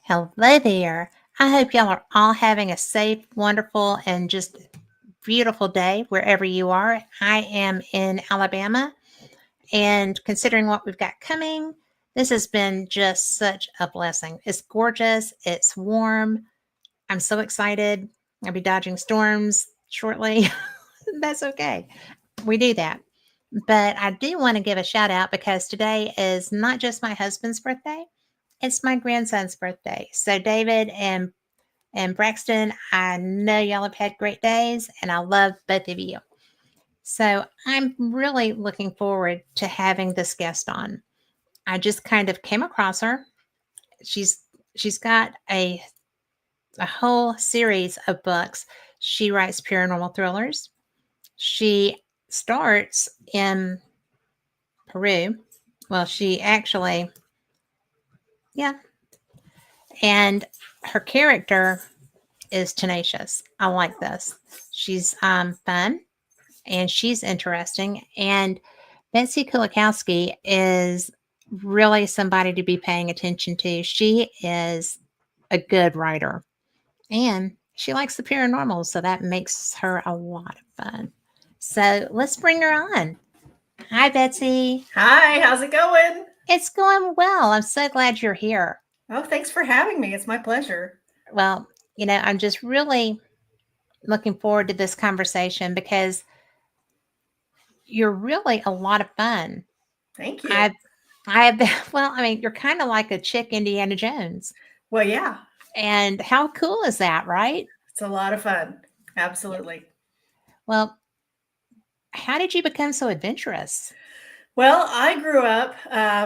Hello there. I hope y'all are all having a safe, wonderful, and just beautiful day wherever you are. I am in Alabama, and considering what we've got coming, this has been just such a blessing. It's gorgeous, it's warm. I'm so excited. I'll be dodging storms shortly. That's okay. We do that. But I do want to give a shout out because today is not just my husband's birthday, it's my grandson's birthday. So David and Braxton, I know y'all have had great days and I love both of you. So I'm really looking forward to having this guest on. I just kind of came across her. She's she's got a whole series of books. She writes paranormal thrillers. She starts in Peru. Well, she actually, yeah, and her character is tenacious. I like this. She's fun and she's interesting. And Betsey Kulakowski is really somebody to be paying attention to. She is a good writer and she likes the paranormal, so that makes her a lot of fun. So let's bring her on. Hi, Betsey. Hi, how's it going? It's going well. I'm so glad you're here. Oh, thanks for having me. It's my pleasure. Well, I'm just really looking forward to this conversation because you're really a lot of fun. Thank you. I've well, I mean, you're kind of like a chick Indiana Jones. Well, yeah, And how cool is that, right? it's a lot of fun. Yeah. Absolutely. Well, how did you become so adventurous? Well, I grew up,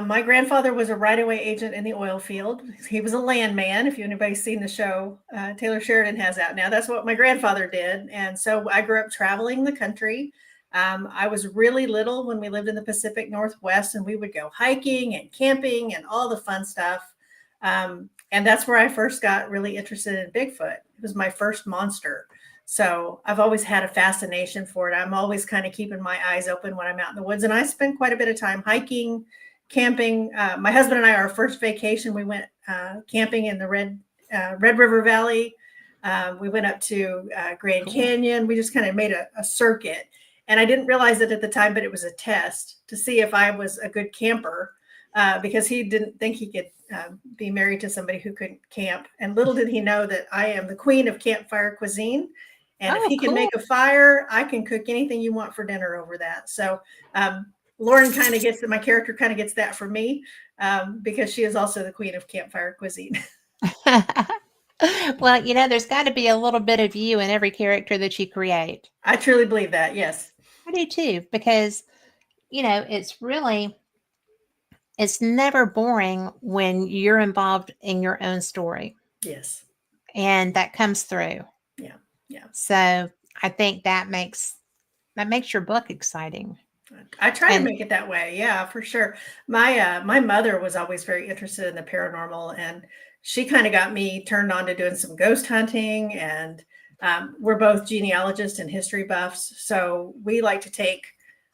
my grandfather was a right-of-way agent in the oil field. He was a landman. If anybody's seen the show, Taylor Sheridan has out now. That's what my grandfather did. And so I grew up traveling the country. I was really little when we lived in the Pacific Northwest, and we would go hiking and camping and all the fun stuff. And that's where I first got really interested in Bigfoot. It was my first monster. So I've always had a fascination for it. I'm always kind of keeping my eyes open when I'm out in the woods. And I spend quite a bit of time hiking, camping. My husband and I, our first vacation, we went camping in the Red River Valley. We went up to Grand Cool. Canyon. We just kind of made a circuit. And I didn't realize it at the time, but it was a test to see if I was a good camper because he didn't think he could be married to somebody who couldn't camp. And little did he know that I am the queen of campfire cuisine. And if Oh, he can cool. make a fire, I can cook anything you want for dinner over that. So Lauren kind of gets my character kind of gets that from me because she is also the queen of campfire cuisine. Well, there's got to be a little bit of you in every character that you create. I truly believe that. Yes. I do too, because, it's never boring when you're involved in your own story Yes. and that comes through. Yeah. Yeah. So I think that makes your book exciting. I try to And make it that way. Yeah, for sure. My mother was always very interested in the paranormal, and she kind of got me turned on to doing some ghost hunting. And we're both genealogists and history buffs, so we like to take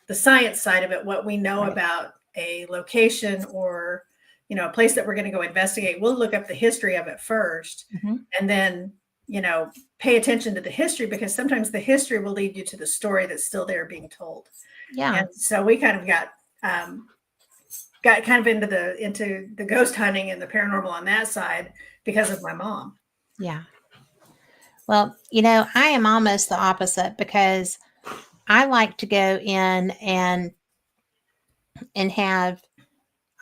the science side of it, what we know right. about a location or a place that we're going to go investigate. We'll look up the history of it first, Mhm. and then pay attention to the history because sometimes the history will lead you to the story that's still there being told. Yeah. And so we kind of got kind of into the ghost hunting and the paranormal on that side because of my mom. Yeah. Well, I am almost the opposite because I like to go in and have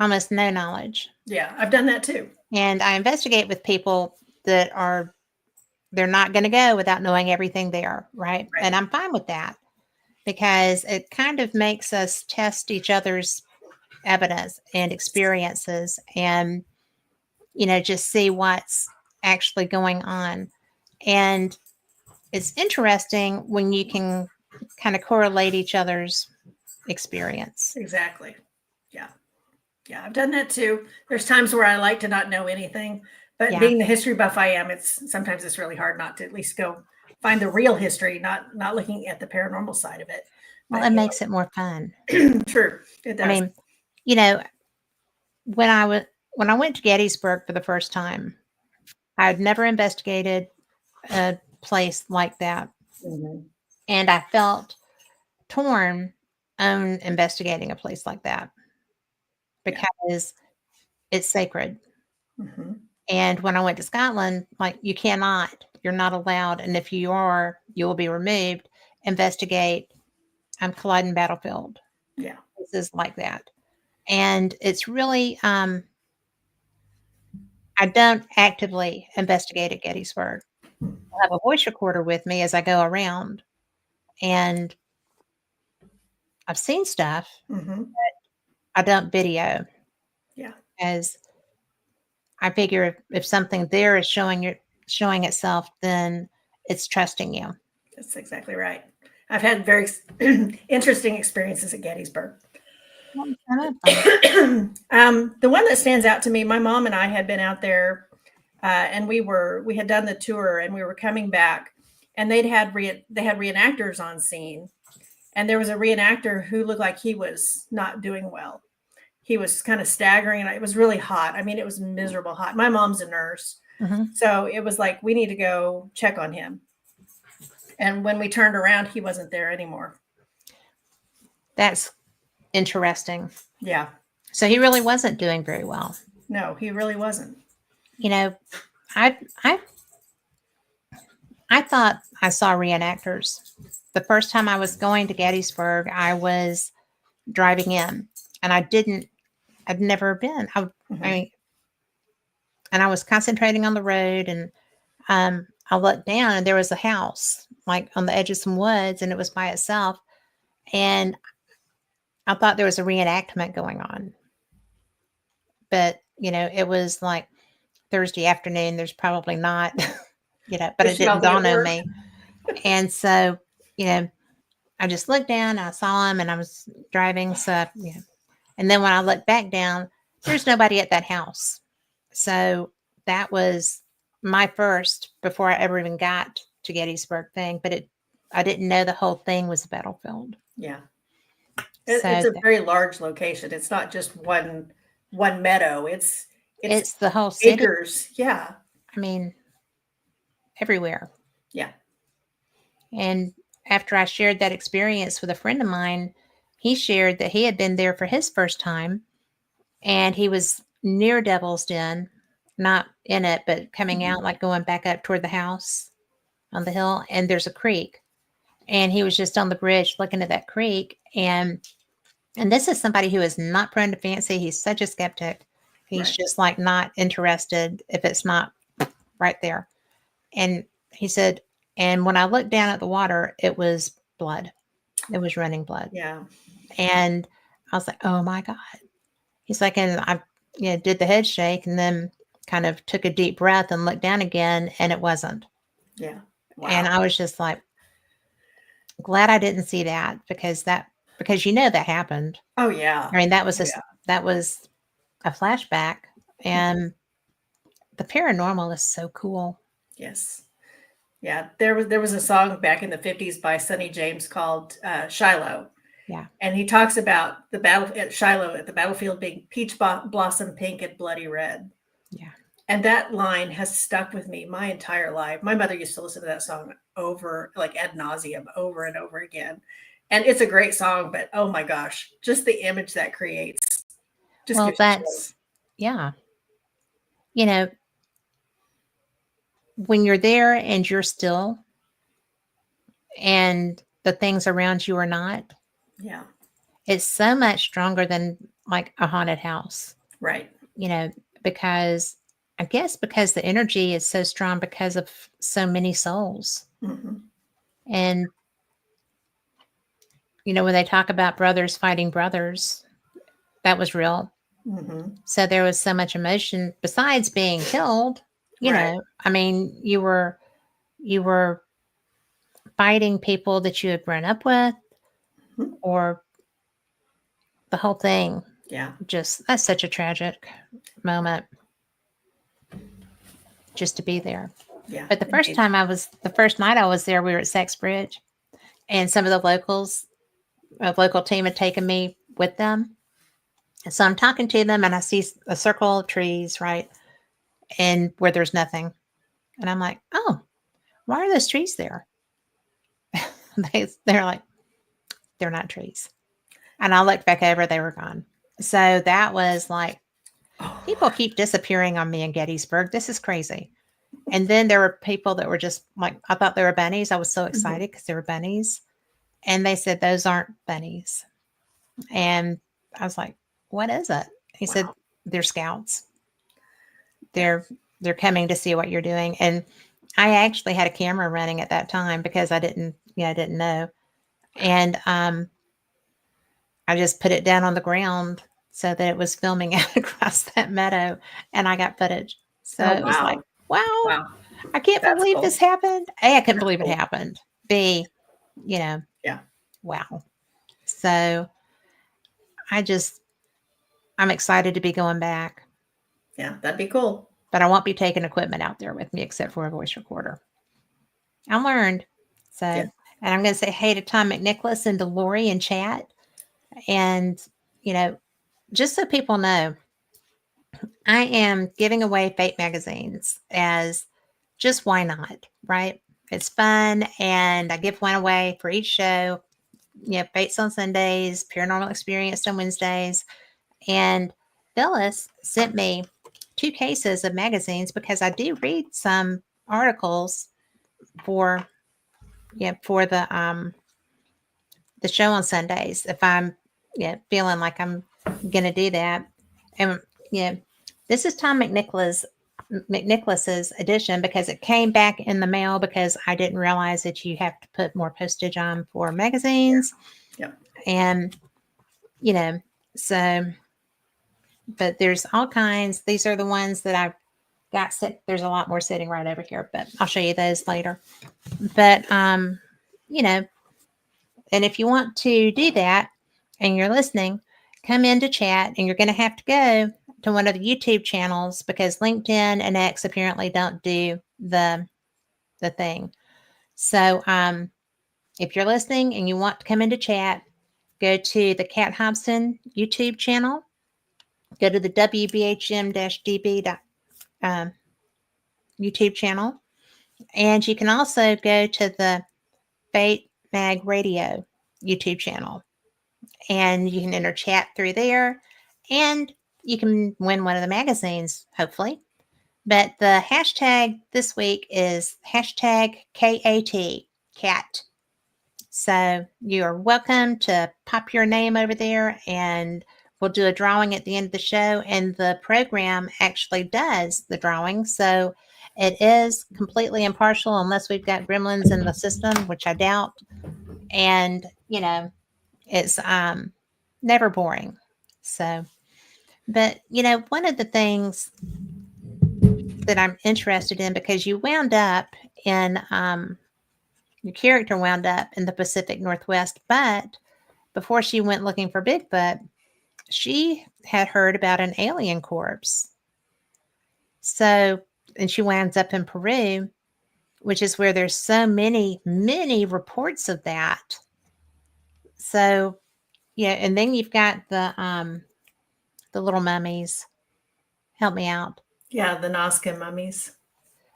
almost no knowledge. Yeah, I've done that too. And I investigate with people that they're not going to go without knowing everything there, right? Right. And I'm fine with that because it kind of makes us test each other's evidence and experiences and just see what's actually going on. And it's interesting when you can kind of correlate each other's experience. Exactly. Yeah. Yeah, I've done that too. There's times where I like to not know anything, but Yeah. being the history buff I am, sometimes it's really hard not to at least go find the real history, not looking at the paranormal side of it. Well, But it makes it more fun. true, it does. I mean, when I went to Gettysburg for the first time, I had never investigated a place like that. Mhm. And I felt torn on investigating a place like that Yeah. because it's sacred. Mhm. And when I went to Scotland, like you're not allowed. And if you are, you will be removed. Investigate Culloden Battlefield. Yeah. This is like that. And it's really, I don't actively investigate at Gettysburg. I have a voice recorder with me as I go around, and I've seen stuff. Mhm. I don't video Yeah. as I figure if something there is showing itself, then it's trusting you. That's exactly right. I've had very interesting experiences at Gettysburg. What was some of them? The one that stands out to me, my mom and I had been out there, and we had done the tour, and we were coming back, and they had reenactors on scene, and there was a reenactor who looked like he was not doing well. He was kind of staggering, and it was really hot. I mean, it was miserable hot. My mom's a nurse, Mhm. so it was like we need to go check on him. And when we turned around, he wasn't there anymore. That's interesting. Yeah. So he really wasn't doing very well. No, he really wasn't. You know, I I I thought I saw reenactors. The first time I was going to Gettysburg, I was driving in, and I'd never been. I Mhm. mean, and I was concentrating on the road, and I looked down, and there was a house like on the edge of some woods, and it was by itself. And I thought there was a reenactment going on, but it was like Thursday afternoon. There's probably not, but Was it she didn't probably at dawn on work? me. And so, you know, I just looked down, I saw him, and I was driving. So, and then when I looked back down, there's nobody at that house. So that was my first before I ever even got to Gettysburg thing. But I didn't know the whole thing was a battlefield. Yeah. It's So a very large location. It's not just one meadow. It's it's the whole city. acres. Yeah. I mean, everywhere. Yeah. And after I shared that experience with a friend of mine, he shared that he had been there for his first time, and he was near Devil's Den, not in it, but coming Mhm. out, like going back up toward the house on the hill, and there's a creek. And he was just on the bridge looking at that creek. And this is somebody who is not prone to fancy. He's such a skeptic. He's Right. just like not interested if it's not right there. And he said, and when I looked down at the water, it was blood. It was running blood. Yeah. And I was like, oh my God. He's like, and I did the head shake and then kind of took a deep breath and looked down again, and it wasn't. Yeah. And Wow. I was just like, glad I didn't see that because that happened. Oh yeah. I mean, Oh yeah. that was a flashback, and the paranormal is so cool. Yes. Yeah. There was a song back in the 50s by Sonny James called Shiloh. Yeah. And he talks about the battle at Shiloh at the battlefield being peach blossom pink and bloody red. Yeah. And that line has stuck with me my entire life. My mother used to listen to that song over, like ad nauseum, over and over again. And it's a great song, but oh my gosh, just the image that creates just Well, gives you chills. yeah. You know, when you're there and you're still and the things around you are not, Yeah, it's so much stronger than like a haunted house, right. you know, because I guess because the energy is so strong because of so many souls. Hmm. And, when they talk about brothers fighting brothers, that was real. Hmm. So there was so much emotion besides being killed, Right. I mean, you were fighting people that you had grown up with, Mhm. or the whole thing. Yeah, Just that's such a tragic moment just to be there. yeah, But indeed. the first night I was there, we were at Sexbridge, and some of the a local team had taken me with them. And so I'm talking to them, and I see a circle of trees, right? And where there's nothing. And I'm like, oh, why are those trees there? They're like, they're not trees. And I looked back over, they were gone. So that was like, people keep disappearing on me in Gettysburg. This is crazy. And then there were people that were just like, I thought they were bunnies. I was so excited because they were bunnies. And they said, those aren't bunnies. And I was like, what is it? He said, they're scouts. They're coming to see what you're doing. And I actually had a camera running at that time because I didn't know. And I just put it down on the ground so that it was filming out across that meadow, and I got footage. So it was like, wow, I can't believe this happened. A, I couldn't believe it happened. B, yeah. Wow. So I'm excited to be going back. Yeah, that'd be cool. But I won't be taking equipment out there with me except for a voice recorder. I learned. So, and I'm going to say hey to Tom McNicholas and to Lori in chat. And, just so people know, I am giving away Fate magazines as just why not, right? It's fun. And I give one away for each show. Fates on Sundays, Paranormal Experience on Wednesdays. And Phyllis sent me 2 cases of magazines because I do read some articles for the show on Sundays if I'm feeling like I'm gonna do that. And this is Tom McNicholas's edition because it came back in the mail because I didn't realize that you have to put more postage on for magazines. And so, but there's all kinds. These are the ones that I've got sit. There's a lot more sitting right over here, but I'll show you those later. But and if you want to do that and you're listening, come into chat, and you're going to have to go to one of the YouTube channels because LinkedIn and X apparently don't do the thing. So if you're listening and you want to come into chat, go to the Kat Hobson YouTube channel, go to the WBHM-DB YouTube channel, and you can also go to the Fate Mag Radio YouTube channel, and you can enter chat through there, and you can win one of the magazines, hopefully. But the hashtag this week is hashtag #KAT. So you're welcome to pop your name over there, and we'll do a drawing at the end of the show. And the program actually does the drawing. So it is completely impartial unless we've got gremlins in the system, which I doubt. And, it's never boring. So, but, one of the things that I'm interested in, because you wound up in, your character wound up in the Pacific Northwest, but before she went looking for Bigfoot, she had heard about an alien corpse. So, and she winds up in Peru, which is where there's so many, many reports of that. So, and then you've got the little mummies. Help me out. Yeah, the Nazca mummies,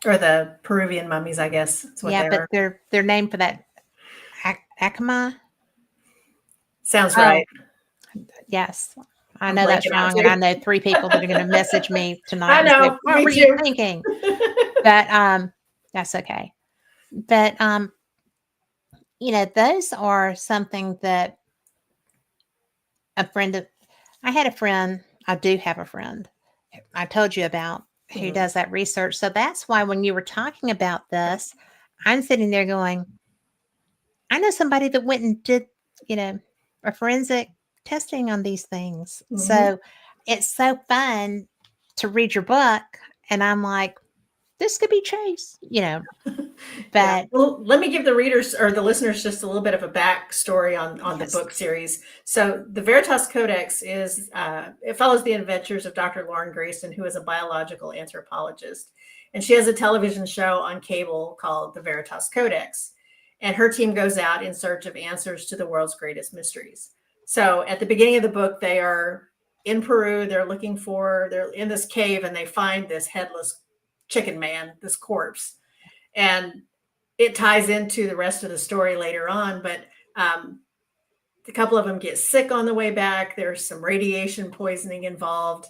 or the Peruvian mummies, I guess. That's what but they're named for that Acoma. Sounds right. Yes, I know that's wrong, and I know 3 people that are going to message me tonight. I know. And say, what were you thinking? But that's okay. But those are something that I had a friend. I do have a friend I told you about who does that research. So that's why when you were talking about this, I'm sitting there going, I know somebody that went and did, a forensic testing on these things. So it's so fun to read your book. And I'm like, this could be Chase, but well, let me give the readers or the listeners just a little bit of a backstory on the book series. So the Veritas Codex is, it follows the adventures of Dr. Lauren Grayson, who is a biological anthropologist. And she has a television show on cable called the Veritas Codex. And her team goes out in search of answers to the world's greatest mysteries. So at the beginning of the book, they are in Peru. They're in this cave, and they find this headless chicken man, this corpse. And it ties into the rest of the story later on. But a couple of them get sick on the way back. There's some radiation poisoning involved.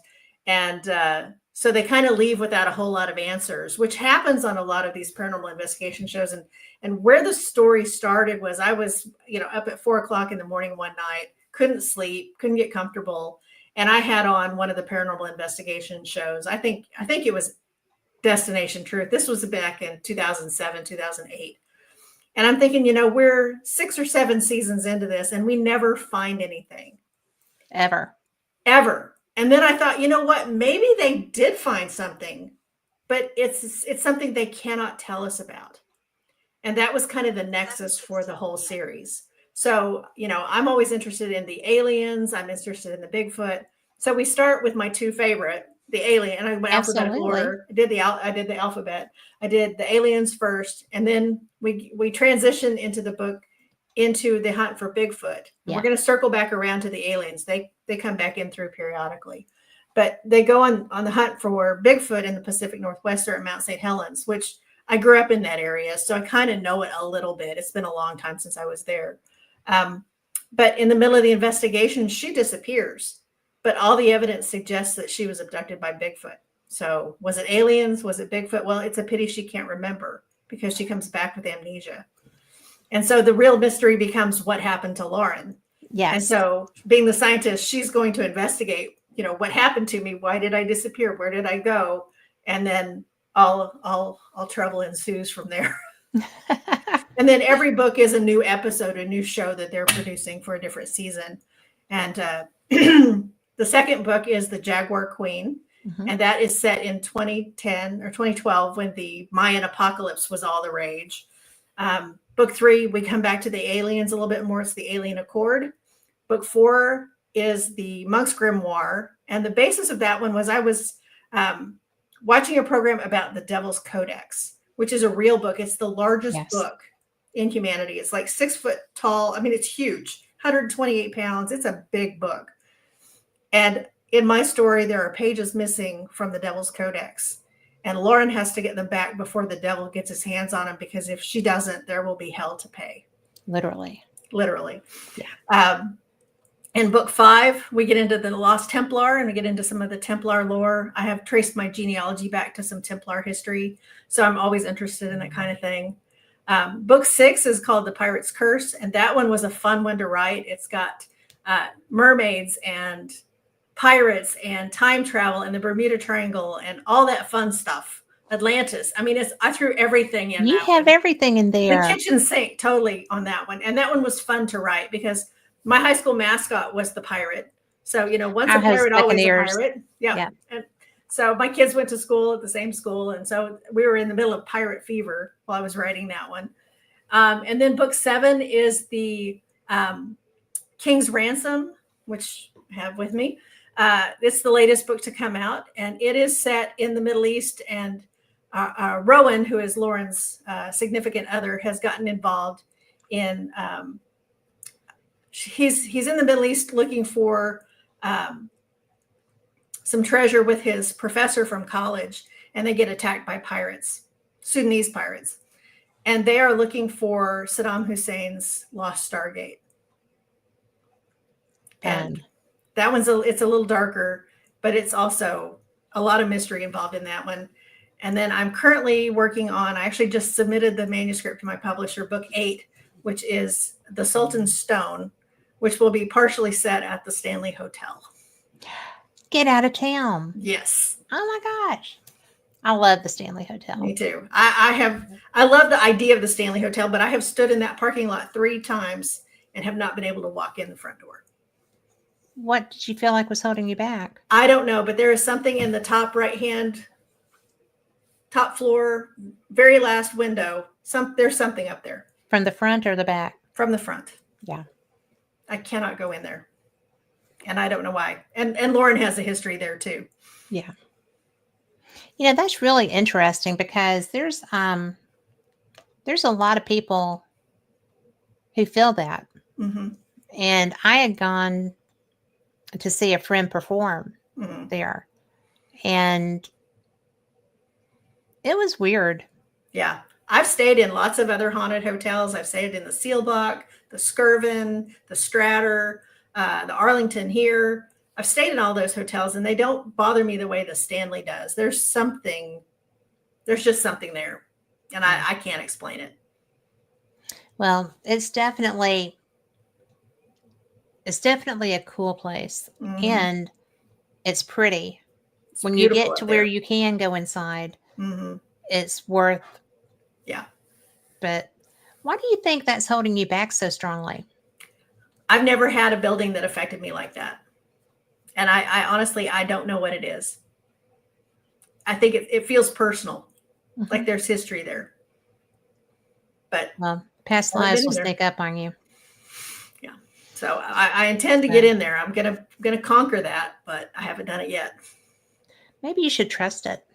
And so they kind of leave without a whole lot of answers, which happens on a lot of these paranormal investigation shows. And where the story started was I was, up at 4:00 in the morning one night, couldn't sleep, couldn't get comfortable. And I had on one of the paranormal investigation shows. I think it was Destination Truth. This was back in 2007, 2008. And I'm thinking, we're 6 or 7 seasons into this and we never find anything. Ever. And then I thought, you know what? Maybe they did find something, but it's something they cannot tell us about. And that was kind of the nexus for the whole series. So, I'm always interested in the aliens. I'm interested in the Bigfoot. So we start with my two favorite, the alien, and I went alphabetical order. I did the alphabet. I did the aliens first, and then we transition into the book into the hunt for Bigfoot. Yeah. We're going to circle back around to the aliens. They come back in through periodically, but they go on the hunt for Bigfoot in the Pacific Northwest or at Mount St. Helens, which I grew up in that area, so I kind of know it a little bit. It's been a long time since I was there. But in the middle of the investigation, she disappears. But all the evidence suggests that she was abducted by Bigfoot. So was it aliens? Was it Bigfoot? Well, it's a pity she can't remember because she comes back with amnesia. And so the real mystery becomes what happened to Lauren. Yes. And so being the scientist, she's going to investigate, what happened to me? Why did I disappear? Where did I go? And then all trouble ensues from there. And then every book is a new episode, a new show that they're producing for a different season. And the second book is The Jaguar Queen, and that is set in 2010 or 2012 when the Mayan apocalypse was all the rage. Book 3, we come back to the aliens a little bit more. It's the Alien Accord. Book 4 is the Monk's Grimoire, and the basis of that one was I was watching a program about the Devil's Codex, which is a real book. It's the largest book in humanity. It's like 6 foot tall. I mean, it's huge, 128 pounds. It's a big book. And in my story, there are pages missing from the Devil's Codex. And Lauren has to get them back before the devil gets his hands on them, because if she doesn't, there will be hell to pay. Literally. Yeah. In book 5, we get into the Lost Templar and we get into some of the Templar lore. I have traced my genealogy back to some Templar history, so I'm always interested in that kind of thing. Book 6 is called The Pirate's Curse, and that one was a fun one to write. It's got mermaids and pirates and time travel and the Bermuda Triangle and all that fun stuff. Atlantis. I mean, I threw everything in. You have everything in there. The kitchen sink, totally on that one. And that one was fun to write because my high school mascot was the pirate. So, once a pirate, always a pirate. Yeah. And so my kids went to school at the same school. And so we were in the middle of pirate fever while I was writing that one. And then book 7 is the King's Ransom, which I have with me. It's the latest book to come out, and it is set in the Middle East. And Rowan, who is Lauren's significant other, has gotten involved in. He's in the Middle East looking for some treasure with his professor from college, and they get attacked by pirates, Sudanese pirates, and they are looking for Saddam Hussein's lost Stargate. And that one's it's a little darker, but it's also a lot of mystery involved in that one. And then I'm currently working on, I actually just submitted the manuscript to my publisher, book 8, which is The Sultan's Stone, which will be partially set at the Stanley Hotel. Get out of town. Yes. Oh my gosh. I love the Stanley Hotel. Me too. I love the idea of the Stanley Hotel, but I have stood in that parking lot 3 times and have not been able to walk in the front door. What did you feel like was holding you back? I don't know, but there is something in the top right-hand, top floor, very last window. There's something up there. From the front or the back? From the front. Yeah. I cannot go in there. And I don't know why. And Lauren has a history there too. Yeah. That's really interesting because there's a lot of people who feel that. Mm-hmm. And I had gone to see a friend perform there. And It was weird. Yeah. I've stayed in lots of other haunted hotels. I've stayed in the Sealbuck, the Skirvin, the Stratter, the Arlington here. I've stayed in all those hotels and they don't bother me the way the Stanley does. There's just something there. And I can't explain it. Well, it's definitely a cool place, Mm-hmm. and it's pretty. It's When you beautiful get up to there. where you can go inside, Mm-hmm. it's worth. Yeah. But why do you think that's holding you back so strongly? I've never had a building that affected me like that. And I honestly, I don't know what it is. I think it feels personal, like there's history there. But Well, past never lives been in will there. sneak up on you. Yeah. So I intend to get in there. I'm gonna conquer that, but I haven't done it yet. Maybe you should trust it.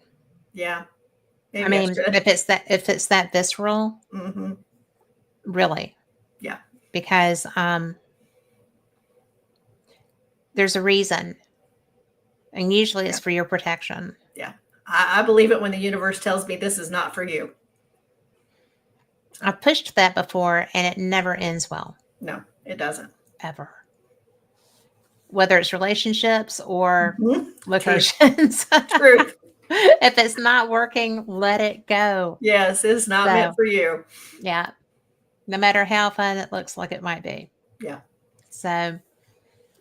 Yeah. I Maybe I mean, should. if it's that visceral, Mm-hmm. really, Yeah. because there's a reason, and usually it's for your protection. Yeah. I believe it when the universe tells me this is not for you. I've pushed that before, and it never ends well, No, it doesn't. ever. Whether it's relationships or Mhm. locations. Truth. If it's not working, let it go. Yes, it's not meant for you. Yeah. No matter how fun it looks like it might be. Yeah. So,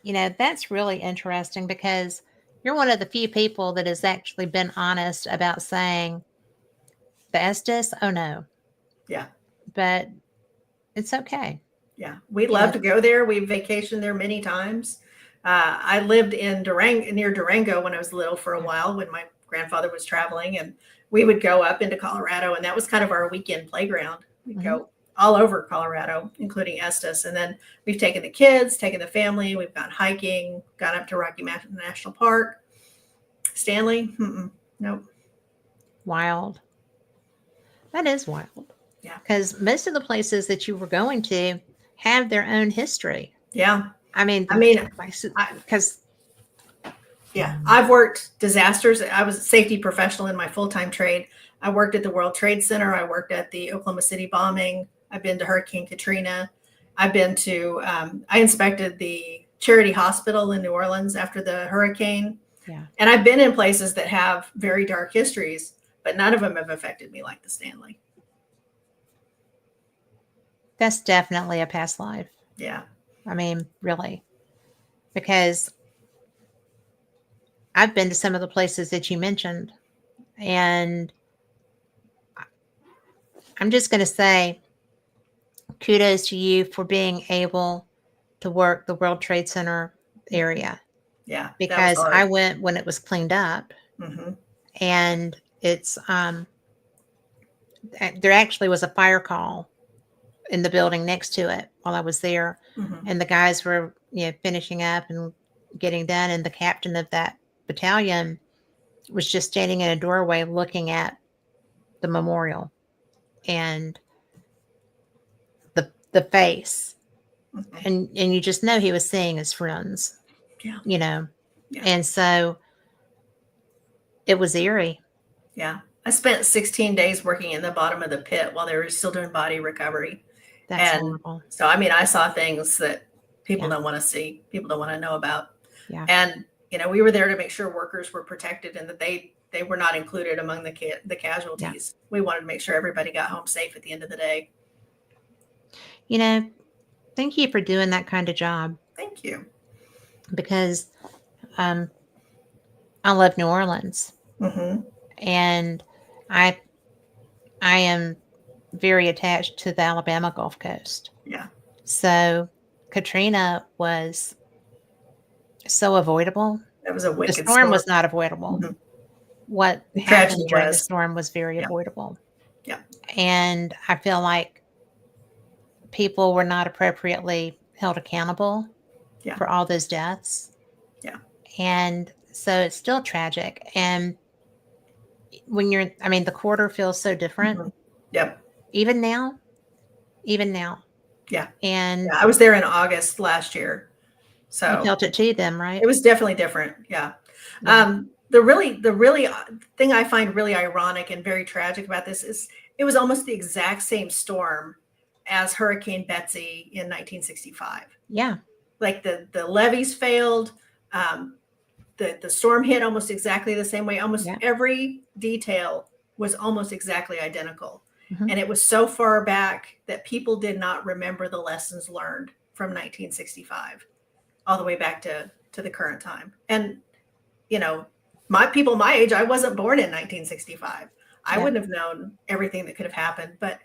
that's really interesting because you're one of the few people that has actually been honest about saying the Estes, oh no. Yeah. But it's okay. Yeah. We love to go there. We vacationed there many times. I lived in near Durango when I was little for a while when my grandfather was traveling, and we would go up into Colorado, and that was kind of our weekend playground. We'd go all over Colorado, including Estes. And then we've taken the kids, taken the family. We've gone hiking, gone up to Rocky Mountain National Park. Stanley? Nope. Wild. That is wild. Yeah. Because most of the places that you were going to have their own history. Yeah. Because yeah, I've worked disasters. I was a safety professional in my full-time trade. I worked at the World Trade Center. I worked at the Oklahoma City bombing. I've been to Hurricane Katrina. I've been to, I inspected the Charity Hospital in New Orleans after the hurricane. Yeah. And I've been in places that have very dark histories, but none of them have affected me like the Stanley. That's definitely a past life. Yeah. I mean, really. Because I've been to some of the places that you mentioned, and I'm just going to say kudos to you for being able to work the World Trade Center area. Yeah. Because I went when it was cleaned up, and it's there actually was a fire call in the building next to it while I was there, and the guys were finishing up and getting done, and the captain of that battalion was just standing in a doorway looking at the memorial and the face, and you just know he was seeing his friends. Yeah. And so it was eerie. Yeah. I spent 16 days working in the bottom of the pit while they were still doing body recovery. That's horrible. So, I mean, I saw things that people don't want to see, people don't want to know about. Yeah. And, we were there to make sure workers were protected and that they were not included among the casualties. Yeah. We wanted to make sure everybody got home safe at the end of the day. Thank you for doing that kind of job. Thank you. Because I love New Orleans. And I am very attached to the Alabama Gulf Coast. Yeah. So Katrina was so avoidable. That was a wicked storm. The storm was not avoidable. What happened during the storm was very avoidable. Yeah. And I feel like people were not appropriately held accountable for all those deaths. Yeah. And so it's still tragic. And when the quarter feels so different. Yep. Even now. Yeah. And I was there in August last year. So you felt it too then, right? It was definitely different. Yeah. the really thing I find really ironic and very tragic about this is it was almost the exact same storm as Hurricane Betsey in 1965. Yeah. Like the levees failed. The storm hit almost exactly the same way. Almost Yeah. every detail was almost exactly identical. Mhm. And it was so far back that people did not remember the lessons learned from 1965 all the way back to the current time. And, you know, my age, I wasn't born in 1965. I Yeah. wouldn't have known everything that could have happened. But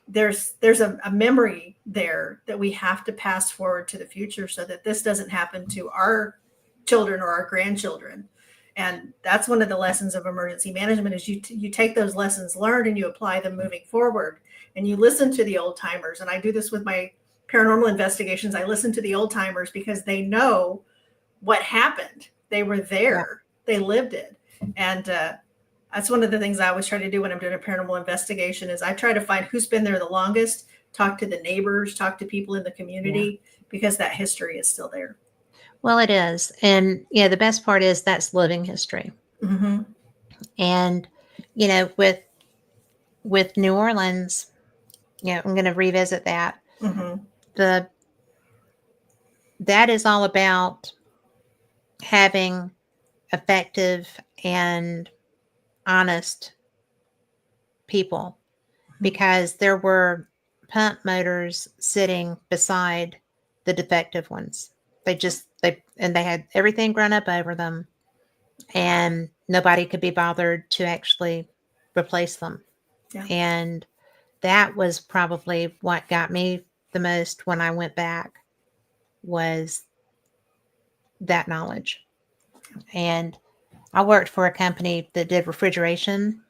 there's a memory there that we have to pass forward to the future so that this doesn't happen to our children or our grandchildren. And that's one of the lessons of emergency management is you take those lessons learned and you apply them moving forward, and you listen to the old timers. And I do this with my paranormal investigations. I listen to the old timers because they know what happened. They were there. They lived it. And that's one of the things I always try to do when I'm doing a paranormal investigation is I try to find who's been there the longest, talk to the neighbors, talk to people in the community, because that history is still there. Well, it is. And yeah, the best part is that's living history. Mm-hmm. And, you know, with New Orleans, I'm going to revisit that. Mm-hmm. That is all about having effective and honest people, because there were pump motors sitting beside the defective ones. They had everything run up over them, and nobody could be bothered to actually replace them. Yeah. And that was probably what got me the most when I went back, was that knowledge. And I worked for a company that did refrigeration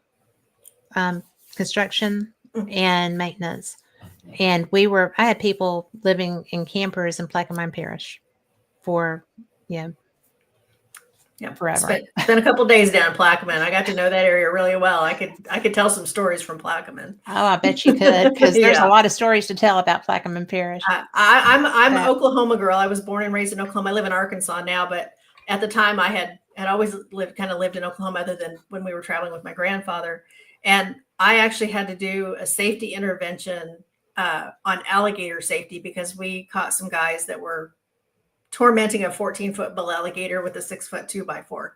construction and maintenance. And I had people living in campers in Plaquemine Parish for, forever. Spent a couple of days down in Plaquemine. I got to know that area really well. I could tell some stories from Plaquemine. Oh, I bet you could, because there's a lot of stories to tell about Plaquemine Parish. I'm an Oklahoma girl. I was born and raised in Oklahoma. I live in Arkansas now, but at the time I had always lived in Oklahoma, other than when we were traveling with my grandfather. And I actually had to do a safety intervention on alligator safety, because we caught some guys that were tormenting a 14-foot bull alligator with a 6-foot 2x4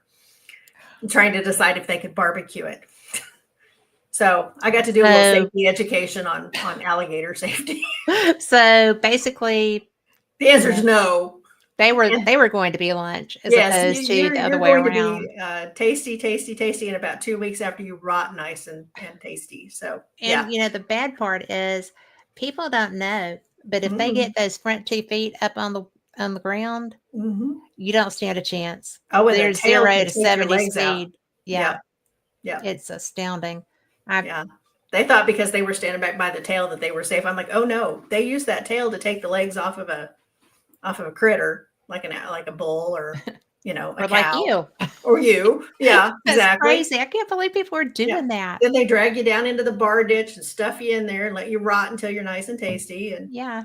and trying to decide if they could barbecue it. So I got to do a little safety education on alligator safety. So basically, the answer is no. They were going to be lunch as opposed to the other way around. To be tasty in about 2 weeks after you rot nice and tasty. So the bad part is people don't know, but if they get those front 2 feet up on the ground, you don't stand a chance. Oh, there's 0 to 70 speed. Yeah. It's astounding. They thought because they were standing back by the tail that they were safe. I'm like, oh no, they use that tail to take the legs off of a critter, like a bull or a or cow. like you. Or you. Yeah, That's exactly. Crazy. I can't believe people are doing that. Then they drag you down into the bar ditch and stuff you in there and let you rot until you're nice and tasty. And no,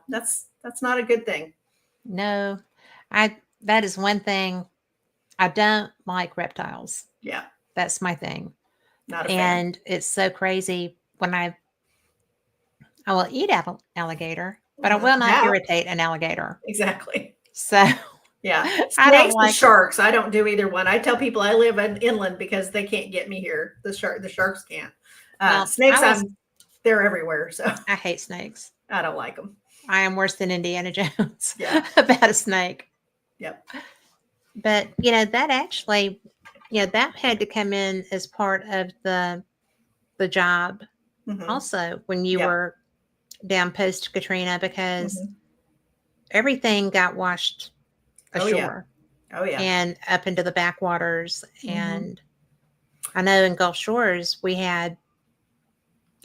that's not a good thing. No, that is one thing. I don't like reptiles. Yeah. That's my thing. Not a fan. And it's so crazy when I will eat alligator, but I will not irritate an alligator. Exactly. So snakes and sharks. I don't do either one. I tell people I live in inland because they can't get me here. The sharks can't. Snakes, they're everywhere. So I hate snakes. I don't like them. I am worse than Indiana Jones about a snake. Yep. But that actually, that had to come in as part of the job also when you were down post Katrina, because everything got washed ashore. Oh yeah. And up into the backwaters. And I know in Gulf Shores we had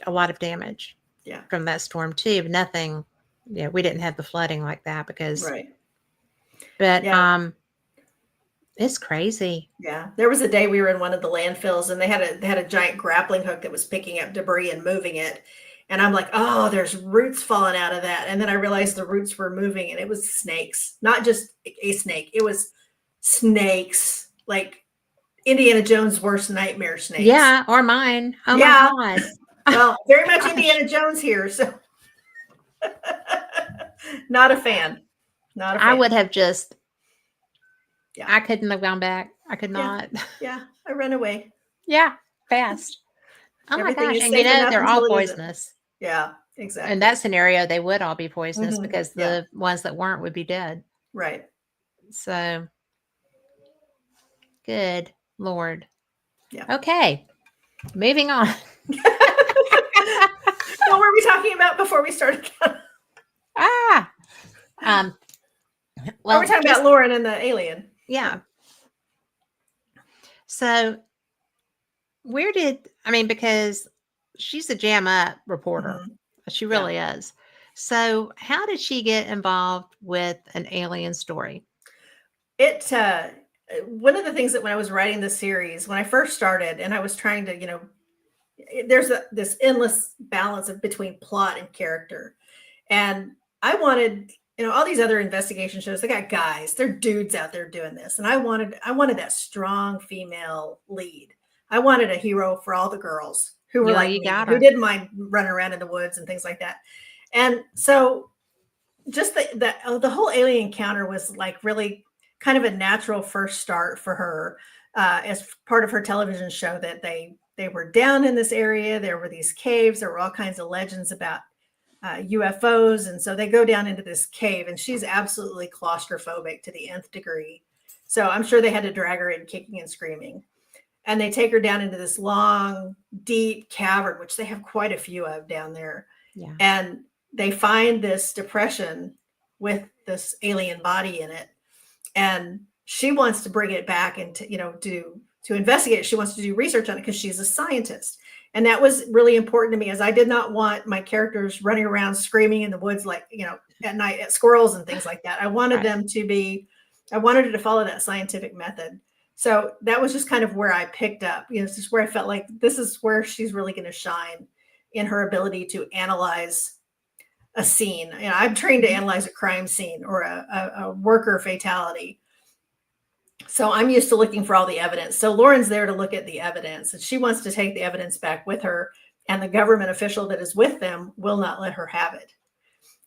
a lot of damage from that storm too. But nothing, we didn't have the flooding like that because but it's crazy. Yeah. There was a day we were in one of the landfills and they had a giant grappling hook that was picking up debris and moving it. And I'm like, oh, there's roots falling out of that. And then I realized the roots were moving and it was snakes, not just a snake. It was snakes. Like Indiana Jones' worst nightmare snakes. Yeah, or mine. Oh Yeah. my God. Well, very much Gosh. Indiana Jones here, so not a fan. Not a fan. I would have just, Yeah. I couldn't have gone back. I could Yeah. not. Yeah, I run away. Yeah, fast. Oh my Everything gosh. is And you safe know, enough they're all until it isn't. poisonous. Yeah, In exactly. that scenario, they would all be poisonous Mhm. because Yeah. the ones that weren't would be dead. Right. So, good Lord. Yeah. Okay, moving on. What were we talking about before we started? Ah, well, we're talking about Lauren and the alien. Yeah. So, where did because she's a jam up reporter. Mhm. She really is. So, how did she get involved with an alien story? It one of the things that when I was writing the series, when I first started, and I was trying to, there's this endless balance between plot and character, and I wanted, all these other investigation shows. They got guys, they're dudes out there doing this, and I wanted that strong female lead. I wanted a hero for all the girls who were like me, who didn't mind running around in the woods and things like that. And so, just the whole alien encounter was like really kind of a natural first start for her, as part of her television show, that they were down in this area. There were these caves. There were all kinds of legends about UFOs. And so they go down into this cave, and she's absolutely claustrophobic to the nth degree. So I'm sure they had to drag her in kicking and screaming. And they take her down into this long, deep cavern, which they have quite a few of down there. Yeah. And they find this depression with this alien body in it. And she wants to bring it back and to investigate it. She wants to do research on it because she's a scientist. And that was really important to me, as I did not want my characters running around screaming in the woods, like, at night at squirrels and things like that. I wanted them I wanted her to follow that scientific method. So that was just kind of where I picked up, this is where I felt like this is where she's really going to shine, in her ability to analyze a scene. I'm trained to analyze a crime scene or a worker fatality. So I'm used to looking for all the evidence. So Lauren's there to look at the evidence, and she wants to take the evidence back with her, and the government official that is with them will not let her have it.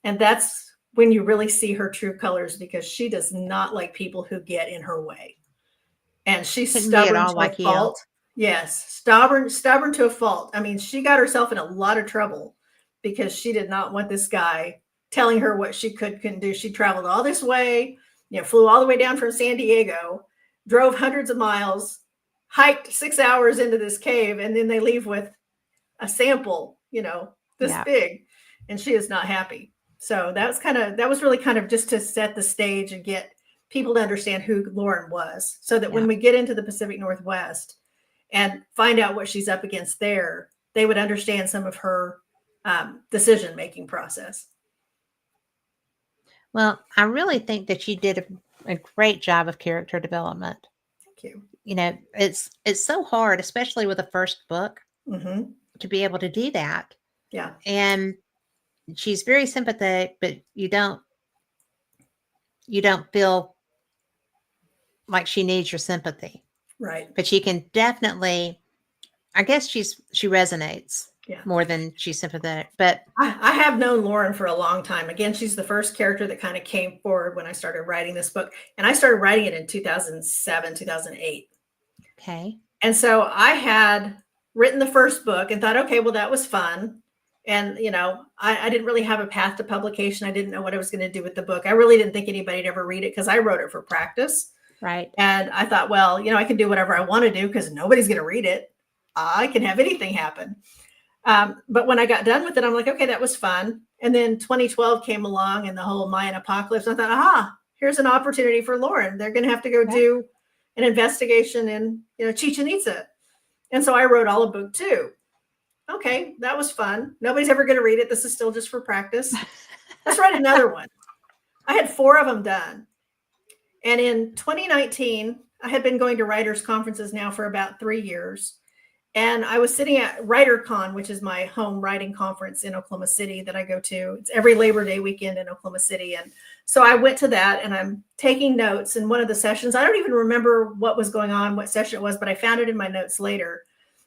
And that's when you really see her true colors, because she does not like people who get in her way. And she's stubborn to a fault. Yes, stubborn to a fault. I mean, she got herself in a lot of trouble because she did not want this guy telling her what she couldn't do. She traveled all this way, flew all the way down from San Diego, drove hundreds of miles, hiked 6 hours into this cave, and then they leave with a sample, this big, and she is not happy. So that was really kind of just to set the stage and get people to understand who Lauren was, so that when we get into the Pacific Northwest and find out what she's up against there, they would understand some of her decision-making process. Well, I really think that you did a great job of character development. Thank you. It's so hard, especially with the first book, to be able to do that. Yeah. And she's very sympathetic, but you don't feel like she needs your sympathy. Right. But she can definitely, I guess she resonates more than she's sympathetic. But I have known Lauren for a long time. Again, she's the first character that kind of came forward when I started writing this book. And I started writing it in 2007, 2008. Okay. And so I had written the first book and thought, okay, well, that was fun. And, I didn't really have a path to publication. I didn't know what I was going to do with the book. I really didn't think anybody'd ever read it, because I wrote it for practice. Right. And I thought, well, I can do whatever I want to do because nobody's going to read it. I can have anything happen. But when I got done with it, I'm like, okay, that was fun. And then 2012 came along and the whole Mayan apocalypse. I thought, here's an opportunity for Lauren. They're going to have to go do an investigation in, Chichen Itza. And so I wrote all of book 2. Okay, that was fun. Nobody's ever going to read it. This is still just for practice. Let's write another one. I had 4 of them done. And in 2019, I had been going to writers' conferences now for about 3 years. And I was sitting at WriterCon, which is my home writing conference in Oklahoma City that I go to. It's every Labor Day weekend in Oklahoma City. And So I went to that and I'm taking notes in one of the sessions. I don't even remember what was going on, what session it was, but I found it in my notes later.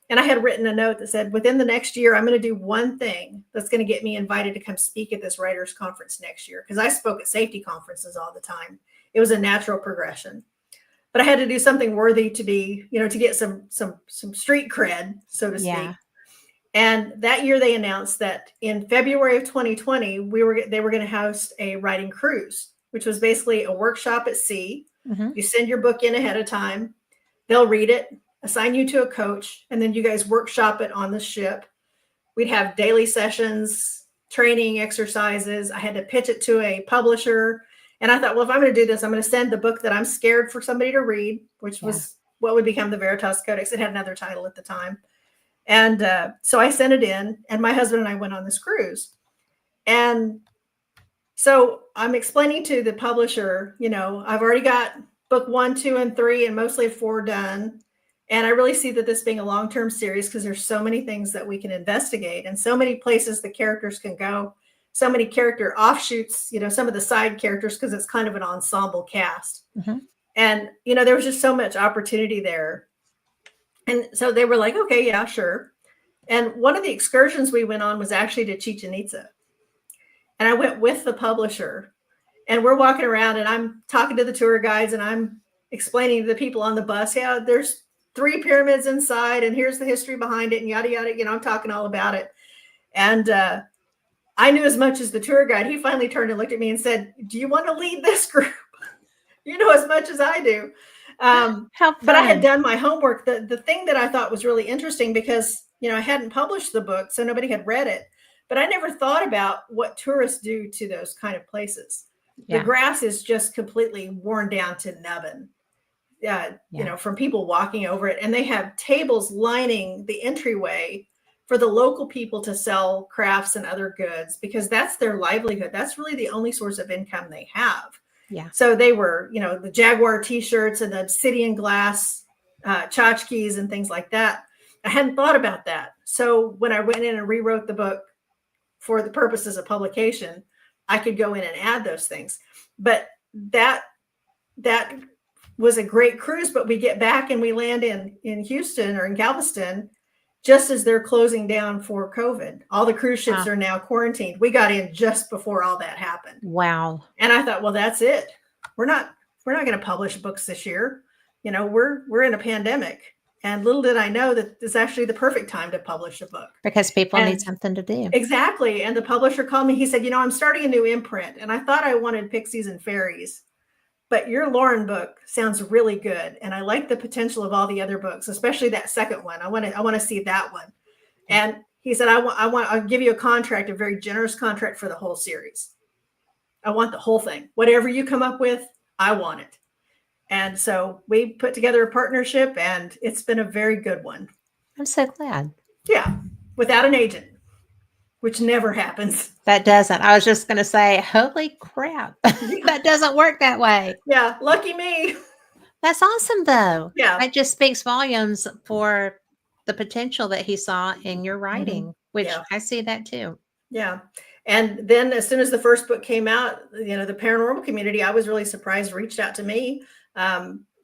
And I had written a note that said, within the next year, I'm going to do one thing that's going to get me invited to come speak at this writers conference next year. Because I spoke at safety conferences all the time. It was a natural progression. But I had to do something worthy to be, to get some street cred, so to speak. And that year they announced that in February of 2020, they were going to host a writing cruise, which was basically a workshop at sea. Mm-hmm. You send your book in ahead of time. They'll read it, assign you to a coach, and then you guys workshop it on the ship. We'd have daily sessions, training exercises. I had to pitch it to a publisher. And I thought, well, if I'm going to do this, I'm going to send the book that I'm scared for somebody to read, which was what would become the Veritas Codex. It had another title at the time. And so I sent it in, and my husband and I went on this cruise. And so I'm explaining to the publisher, I've already got book 1, 2, and 3, and mostly 4 done. And I really see that this being a long-term series because there's so many things that we can investigate and so many places the characters can go, so many character offshoots, some of the side characters, because it's kind of an ensemble cast. Mm-hmm. And, there was just so much opportunity there. And so they were like, okay, yeah, sure. And one of the excursions we went on was actually to Chichen Itza. And I went with the publisher, and we're walking around and I'm talking to the tour guides and I'm explaining to the people on the bus, yeah, there's 3 pyramids inside and here's the history behind it and yada, yada, I'm talking all about it. And I knew as much as the tour guide. He finally turned and looked at me and said, do you want to lead this group? You know as much as I do. But I had done my homework. The thing that I thought was really interesting because, I hadn't published the book, so nobody had read it, but I never thought about what tourists do to those kind of places. Yeah. The grass is just completely worn down to nubbin, from people walking over it. And they have tables lining the entryway for the local people to sell crafts and other goods because that's their livelihood. That's really the only source of income they have. Yeah. So they were, the Jaguar t-shirts and the obsidian glass tchotchkes and things like that. I hadn't thought about that. So when I went in and rewrote the book for the purposes of publication, I could go in and add those things. But that was a great cruise, but we get back and we land in Houston or in Galveston just as they're closing down for COVID. All the cruise ships are now quarantined. We got in just before all that happened. Wow. And I thought, well, that's it. We're not going to publish books this year. We're in a pandemic. And little did I know that it's actually the perfect time to publish a book. Because people need something to do. Exactly. And the publisher called me. He said, I'm starting a new imprint. And I thought I wanted Pixies and Fairies. But your Lauren book sounds really good. And I like the potential of all the other books, especially that second one. I want to see that one. And he said, I'll give you a contract, a very generous contract for the whole series. I want the whole thing. Whatever you come up with, I want it. And so we put together a partnership and it's been a very good one. I'm so glad. Yeah. Without an agent, which never happens. That doesn't. I was just going to say, holy crap. That doesn't work that way. Yeah. Lucky me. That's awesome though. Yeah. That just speaks volumes for the potential that he saw in your writing, which I see that too. Yeah. And then as soon as the first book came out, the paranormal community, I was really surprised, reached out to me.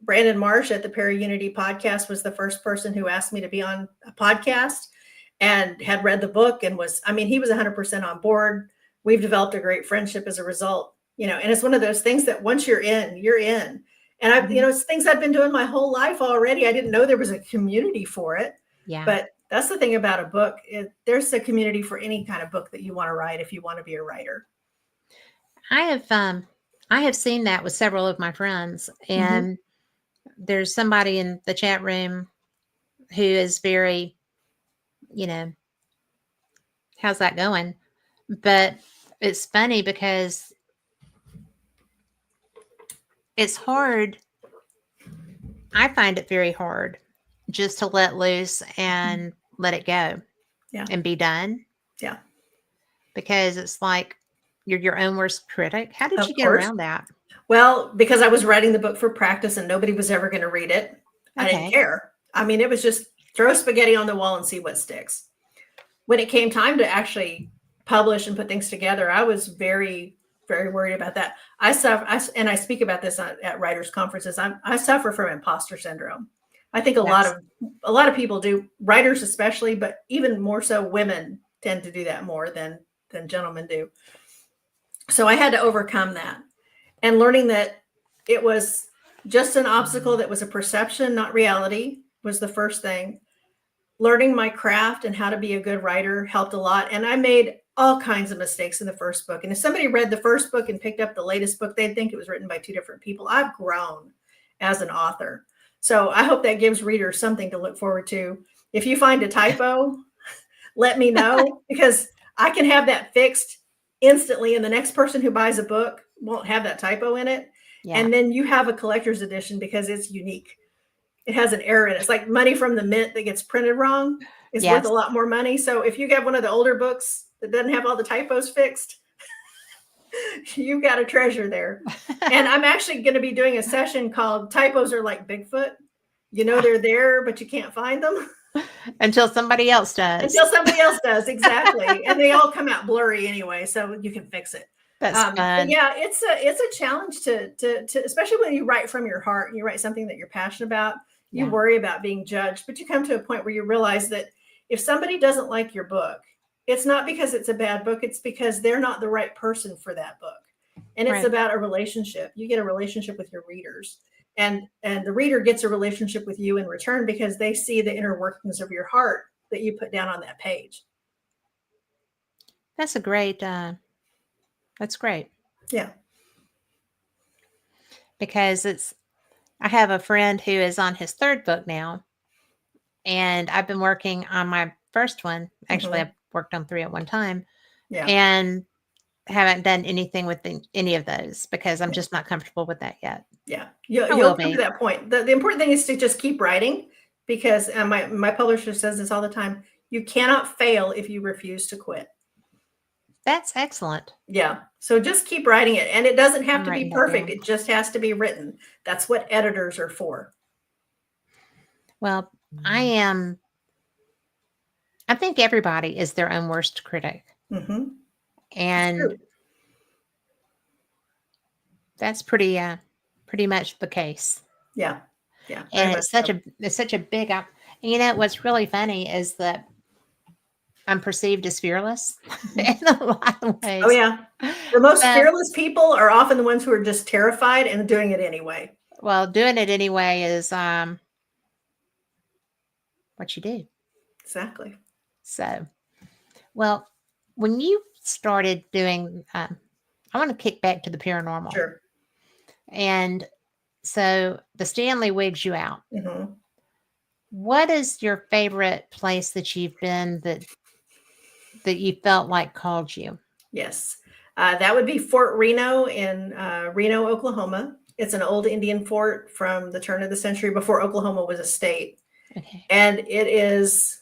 Brandon Marsh at the Para-Unity podcast was the first person who asked me to be on a podcast and had read the book and he was 100% on board. We've developed a great friendship as a result, and it's one of those things that once you're in, you're in. And it's things I've been doing my whole life already. I didn't know there was a community for it. Yeah. But that's the thing about a book. There's a community for any kind of book that you want to write if you want to be a writer. I have seen that with several of my friends, and there's somebody in the chat room who is very, how's that going? But it's funny because it's hard. I find it very hard just to let loose and let it go and be done. Yeah. Because it's like you're your own worst critic. How did you get around that? Well, because I was writing the book for practice and nobody was ever going to read it. I didn't care. It was just throw spaghetti on the wall and see what sticks. When it came time to actually publish and put things together, I was very very worried about that. I suffer, and I speak about this at writers' conferences. I suffer from imposter syndrome. I think a Yes. lot of people do, writers especially, but even more so, women tend to do that more than gentlemen do. So I had to overcome that, and learning that it was just an obstacle, that was a perception, not reality, was the first thing. Learning my craft and how to be a good writer helped a lot. And I made all kinds of mistakes in the first book. And if somebody read the first book and picked up the latest book, they'd think it was written by two different people. I've grown as an author. So I hope that gives readers something to look forward to. If you find a typo, let me know, because I can have that fixed instantly. And the next person who buys a book won't have that typo in it. Yeah. And then you have a collector's edition because it's unique. It has an error in it. It's like money from the mint that gets printed wrong is worth Yes. a lot more money. So if you get one of the older books that doesn't have all the typos fixed, you've got a treasure there. And I'm actually going to be doing a session called Typos Are Like Bigfoot. You know they're there, but you can't find them. Until somebody else does. Until somebody else does, exactly. And they all come out blurry anyway, so you can fix it. That's fun. Yeah, it's a challenge to especially when you write from your heart and you write something that you're passionate about. You worry about being judged, but you come to a point where you realize that if somebody doesn't like your book, it's not because it's a bad book. It's because they're not the right person for that book. And it's about a relationship. You get a relationship with your readers, and the reader gets a relationship with you in return because they see the inner workings of your heart that you put down on that page. That's a great, that's great. Yeah. Because I have a friend who is on his third book now, and I've been working on my first one. Actually, I've worked on 3 at one time. Yeah. And haven't done anything with any of those because I'm just not comfortable with that yet. Yeah. You'll come to that point. The important thing is to just keep writing, because my publisher says this all the time. You cannot fail if you refuse to quit. That's excellent. Yeah. So just keep writing it. And it doesn't have to be perfect. It just has to be written. That's what editors are for. Well, I think everybody is their own worst critic. Mm-hmm. And that's pretty much the case. Yeah. Yeah. And it's such a big and you know what's really funny is that I'm perceived as fearless in a lot of ways. Oh yeah. The most fearless people are often the ones who are just terrified and doing it anyway. Well, doing it anyway is what you do. Exactly. So, well, when you started doing, I want to kick back to the paranormal. Sure. And so the Stanley wigs you out. Mm-hmm. What is your favorite place that you've been that you felt like called you? Yes. That would be Fort Reno in Reno, Oklahoma. It's an old Indian fort from the turn of the century, before Oklahoma was a state. Okay. And it's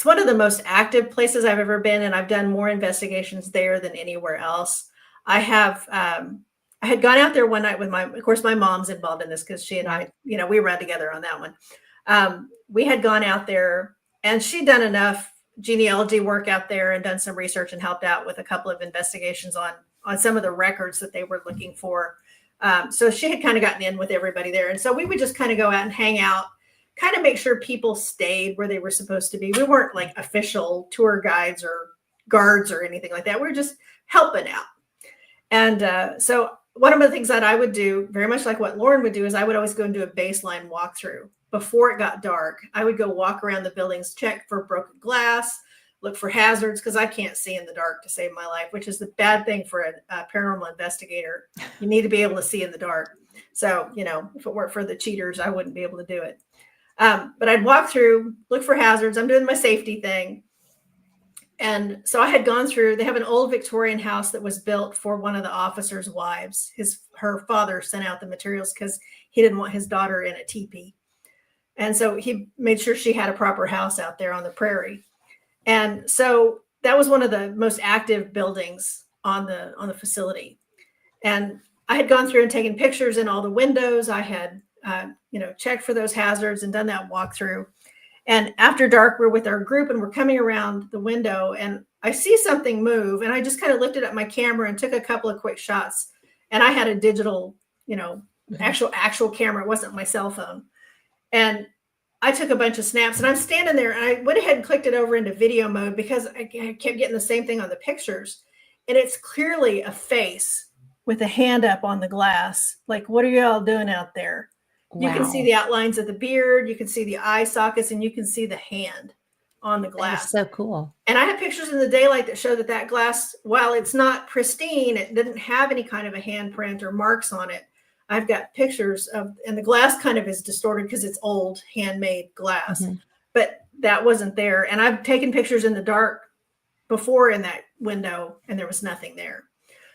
one of the most active places I've ever been. And I've done more investigations there than anywhere else. I had gone out there one night with of course, my mom's involved in this because she and I, we run together on that one. We had gone out there, and she'd done enough genealogy work out there and done some research and helped out with a couple of investigations on some of the records that they were looking for. So she had kind of gotten in with everybody there. And so we would just kind of go out and hang out, kind of make sure people stayed where they were supposed to be. We weren't like official tour guides or guards or anything like that. We were just helping out. And so one of the things that I would do, very much like what Lauren would do, is I would always go and do a baseline walkthrough. Before it got dark, I would go walk around the buildings, check for broken glass, look for hazards, because I can't see in the dark to save my life, which is the bad thing for a paranormal investigator. You need to be able to see in the dark. So, if it weren't for the cheaters, I wouldn't be able to do it. But I'd walk through, look for hazards. I'm doing my safety thing. And so I had gone through, they have an old Victorian house that was built for one of the officers' wives. Her father sent out the materials because he didn't want his daughter in a teepee. And so he made sure she had a proper house out there on the prairie. And so that was one of the most active buildings on the facility. And I had gone through and taken pictures in all the windows. I had, checked for those hazards and done that walkthrough. And after dark, we're with our group and we're coming around the window and I see something move. And I just kind of lifted up my camera and took a couple of quick shots. And I had a digital, actual camera. It wasn't my cell phone. And I took a bunch of snaps and I'm standing there and I went ahead and clicked it over into video mode because I kept getting the same thing on the pictures. And it's clearly a face with a hand up on the glass. Like, what are y'all doing out there? You can see Wow. the outlines of the beard, you can see the eye sockets, and you can see the hand on the That is glass. so cool. And I have pictures in the daylight that show that glass, while it's not pristine, it didn't have any kind of a handprint or marks on it. I've got pictures of, and the glass kind of is distorted because it's old handmade glass, but that wasn't there. And I've taken pictures in the dark before in that window and there was nothing there.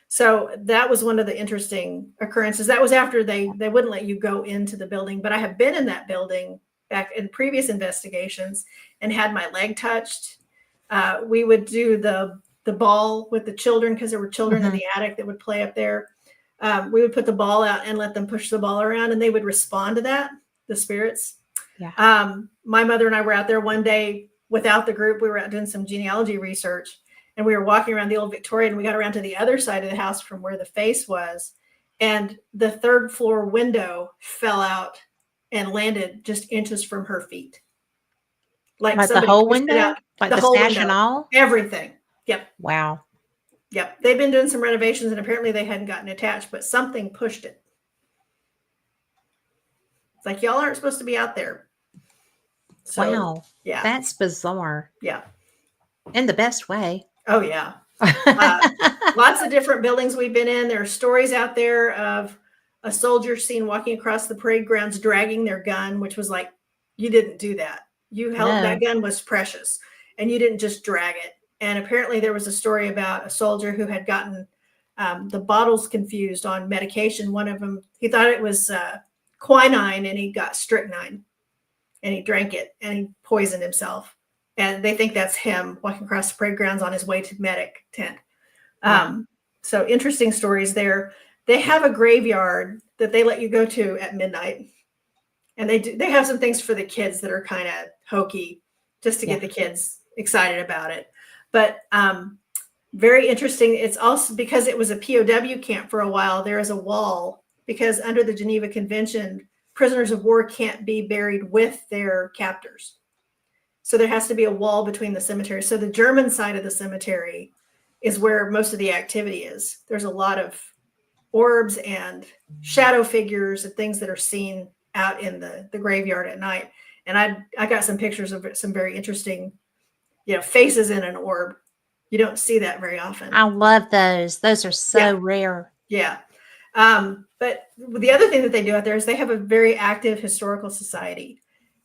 So that was one of the interesting occurrences. That was after they wouldn't let you go into the building, but I have been in that building back in previous investigations and had my leg touched. We would do the ball with the children because there were children in the attic that would play up there. We would put the ball out and let them push the ball around and they would respond to that, the spirits. Yeah. My mother and I were out there one day without the group. We were out doing some genealogy research and we were walking around the old Victorian and we got around to the other side of the house from where the face was. And the third floor window fell out and landed just inches from her feet. Like the whole window? Out Like the the whole sash window, and all? everything. Yep. Wow. Yep. They've been doing some renovations and apparently they hadn't gotten attached, but something pushed it. It's like, y'all aren't supposed to be out there. So, wow. Yeah. That's bizarre. Yeah. In the best way. Oh, yeah. Lots of different buildings we've been in. There are stories out there of a soldier seen walking across the parade grounds dragging their gun, which was like, you didn't do that. You held that gun was precious and you didn't just drag it. And apparently there was a story about a soldier who had gotten the bottles confused on medication. One of them, he thought it was quinine and he got strychnine and he drank it and he poisoned himself. And they think that's him walking across the parade grounds on his way to medic tent. So interesting stories there. They have a graveyard that they let you go to at midnight. And they have some things for the kids that are kind of hokey just to get the kids excited about it. But very interesting. It's also because it was a POW camp for a while. There is a wall because under the Geneva Convention, prisoners of war can't be buried with their captors. So there has to be a wall between the cemetery. So the German side of the cemetery is where most of the activity is. There's a lot of orbs and shadow figures and things that are seen out in the graveyard at night. And I got some pictures of some very interesting, faces in an orb. You don't see that very often. I love those. Those are so rare. Yeah. But the other thing that they do out there is they have a very active historical society.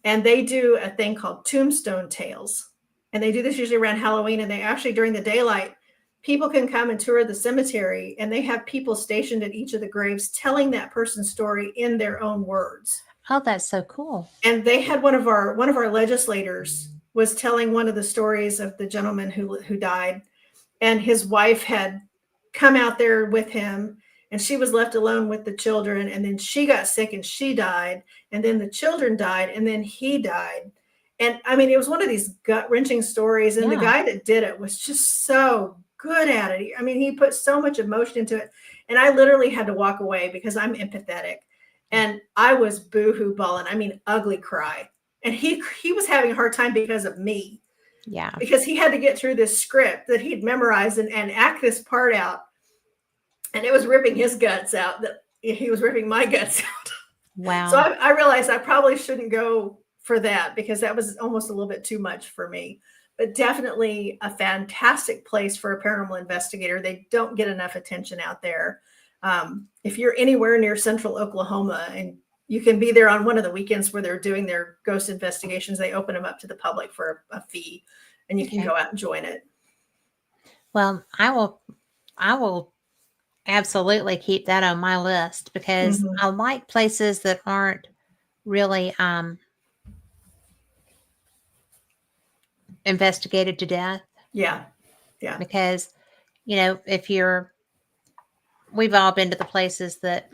And they do a thing called tombstone tales. And they do this usually around Halloween. And they actually, during the daylight, people can come and tour the cemetery. And they have people stationed at each of the graves telling that person's story in their own words. Oh, that's so cool. And they had one of our legislators was telling one of the stories of the gentleman who died. And his wife had come out there with him. And she was left alone with the children. And then she got sick and she died. And then the children died. And then he died. And I mean, it was one of these gut-wrenching stories. And the guy that did it was just so good at it. I mean, he put so much emotion into it. And I literally had to walk away because I'm empathetic. And I was boohoo bawling. I mean, ugly cry. And he was having a hard time because of me. Yeah. Because he had to get through this script that he'd memorized and act this part out. And it was ripping his guts out that he was ripping my guts out. Wow. So I realized I probably shouldn't go for that because that was almost a little bit too much for me. But definitely a fantastic place for a paranormal investigator. They don't get enough attention out there. If you're anywhere near central Oklahoma and you can be there on one of the weekends where they're doing their ghost investigations, they open them up to the public for a fee and you can go out and join it. Well, I will absolutely keep that on my list because I like places that aren't really investigated to death. Yeah. Because, we've all been to the places that,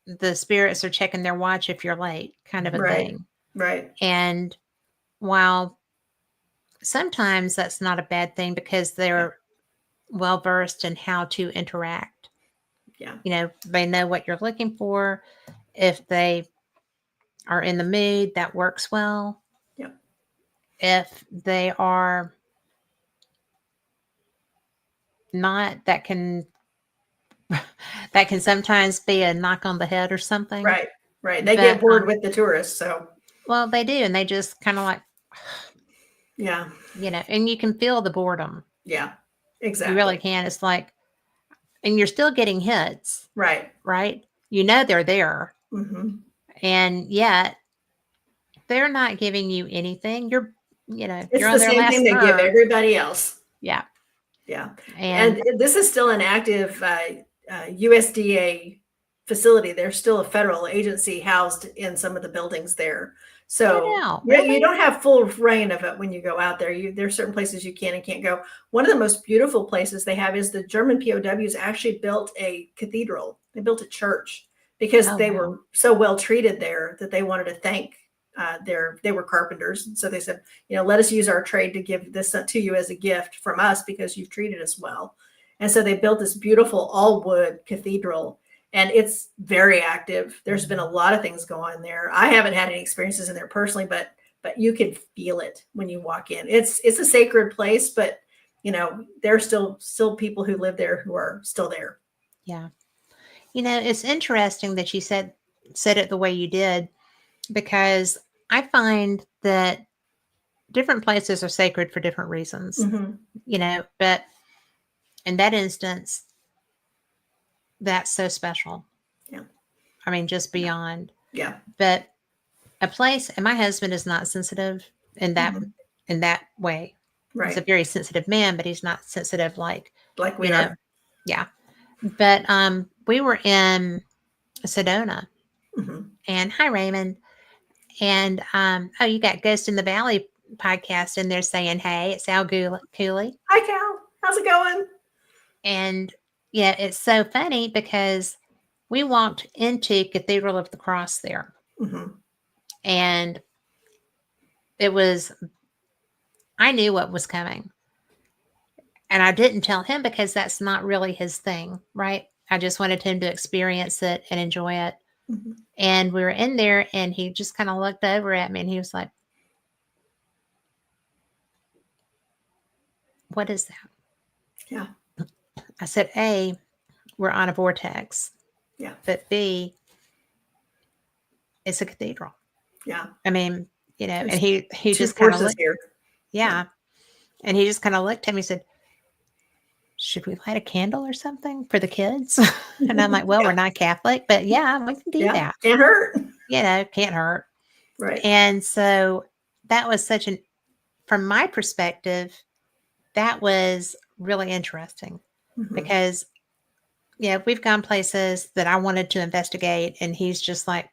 the spirits are checking their watch if you're late kind of a thing. Right. And while sometimes that's not a bad thing because they're well versed in how to interact. Yeah. They know what you're looking for. If they are in the mood, that works well. Yeah. If they are not, that can sometimes be a knock on the head or something. Right. Right. They But get bored with the tourists. So, well, they do, and they just kind of like, yeah. and you can feel the boredom. Yeah. You really Exactly. can. It's like, and you're still getting hits, Right. right? They're there, Mm-hmm. and yet they're not giving you anything. You're It's on the their same thing last they give nerve. everybody else. Yeah. Yeah. And And this is still an active USDA facility. There's still a federal agency housed in some of the buildings there. So no, yeah, you really? don't have full reign of it when you go out there. There's certain places you can and can't go. One of the most beautiful places they have is the German POWs actually built a cathedral. They built a church because Oh, they wow. were so well treated there that they wanted to thank they were carpenters. And so they said, let us use our trade to give this to you as a gift from us because you've treated us well. And so they built this beautiful all wood cathedral, and it's very active. There's been a lot of things go on there. I haven't had any experiences in there personally, but you can feel it when you walk in. It's a sacred place, but there's still people who live there who are still there. Yeah. It's interesting that you said it the way you did, because I find that different places are sacred for different reasons, Mm-hmm. But in that instance, that's so special. Yeah. I mean, just beyond. Yeah. But a place, and my husband is not sensitive in that Mm-hmm. way. He's a Right. very sensitive man, but he's not sensitive like, Like we you know, are. yeah. But we were in Sedona, Mm-hmm. and hi Raymond. And oh, you got Ghost in the Valley podcast in there saying, hey, it's Al Cooley. Hi, Cal. How's it going? And yeah, it's so funny because we walked into Cathedral of the Cross there, Mm-hmm. and I knew what was coming. And I didn't tell him because that's not really his thing, right? I just wanted him to experience it and enjoy it. Mm-hmm. And we were in there, and he just kind of looked over at me and he was like, what is that? Yeah. I said, A, we're on a vortex. Yeah. But B, it's a cathedral. Yeah. I mean, There's and he two just kind of forces looked, here. yeah. And he just kind of looked at me and said, should we light a candle or something for the kids? And I'm like, well, Yeah. we're not Catholic, but yeah, we can do Yeah. that. Can't hurt. Can't hurt. Right. And so that was from my perspective, that was really interesting Mm-hmm. because, we've gone places that I wanted to investigate, and he's just like,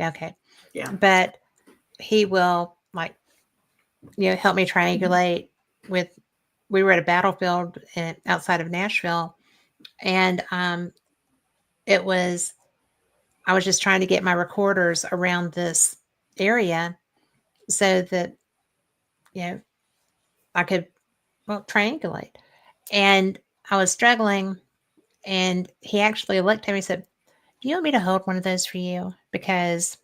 okay. Yeah. But he will help me triangulate with, we were at a battlefield outside of Nashville, and I was just trying to get my recorders around this area so that, I could, triangulate. And I was struggling, and he actually looked at me and said, do you want me to hold one of those for you? Because,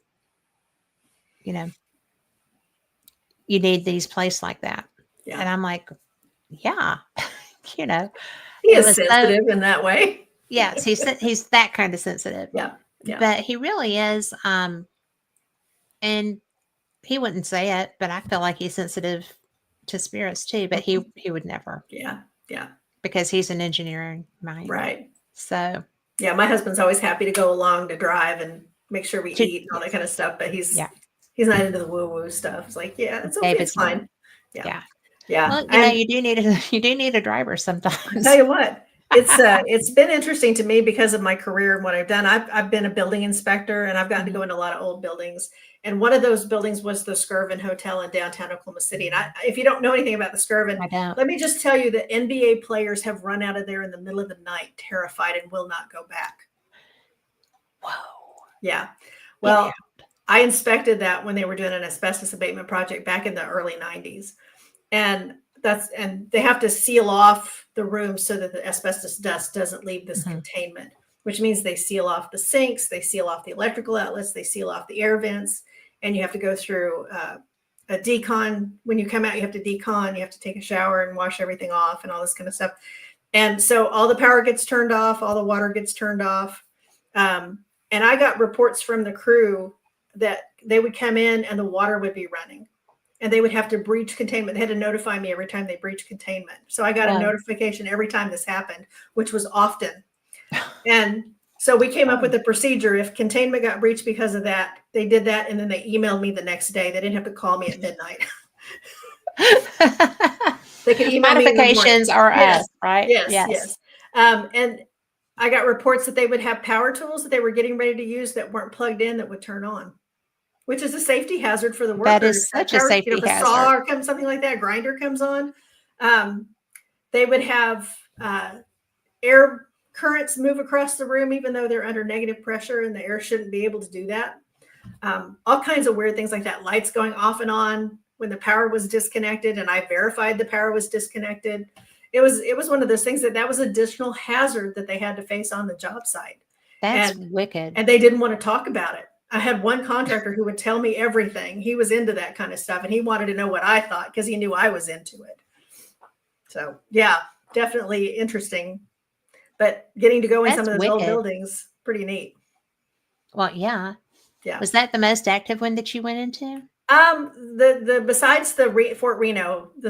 you need these placed like that. Yeah. And I'm like, yeah, He it is was so, sensitive in that way. yes, he's that kind of sensitive, Yeah. Yeah. but he really is. And he wouldn't say it, but I feel like he's sensitive to spirits too, but he would never, Yeah. Yeah. because he's an engineering mind. Right. So Yeah. My husband's always happy to go along to drive and make sure we eat and all that yes, kind of stuff, but he's yeah, not into the woo woo stuff. It's like, yeah, it's okay. It's David's not. fine. Yeah. Yeah. Yeah. Well, And you do need a driver I sometimes. tell you what, it's been interesting to me because of my career and what I've done. I've been a building inspector, and I've gotten to go into a lot of old buildings. And one of those buildings was the Skirvin Hotel in downtown Oklahoma City. And if you don't know anything about the Skirvin, I don't. let me just tell you that NBA players have run out of there in the middle of the night, terrified, and will not go back. Whoa. Yeah. Get Well, out. I inspected that when they were doing an asbestos abatement project back in the early 90s. And they have to seal off the room so that the asbestos dust doesn't leave this containment, which means they seal off the sinks, they seal off the electrical outlets, they seal off the air vents, and you have to go through a decon. When you come out, you have to decon, you have to take a shower and wash everything off and all this kind of stuff. And so all the power gets turned off, all the water gets turned off. And I got reports from the crew that they would come in and the water would be running and they would have to breach containment. They had to notify me every time they breached containment. So I got a notification every time this happened, which was often. And so we came up with a procedure. If containment got breached because of that, they did that. And then they emailed me the next day. They didn't have to call me at midnight. They could email Modifications me are us, right? Yes. And I got reports that they would have power tools that they were getting ready to use that weren't plugged in that would turn on, which is a safety hazard for the workers. That is such a safety hazard. If a saw or comes, something like that, grinder comes on, they would have air currents move across the room, even though they're under negative pressure and the air shouldn't be able to do that. All kinds of weird things like that. Lights going off and on when the power was disconnected, and I verified the power was disconnected. It was one of those things that was additional hazard that they had to face on the job site. That's wicked. And they didn't want to talk about it. I had one contractor who would tell me everything. He was into that kind of stuff, and he wanted to know what I thought because he knew I was into it. So yeah, definitely interesting. But getting to go in some of those old buildings, pretty neat. Well, yeah. Yeah. Was that the most active one that you went into? The besides the Fort Reno, the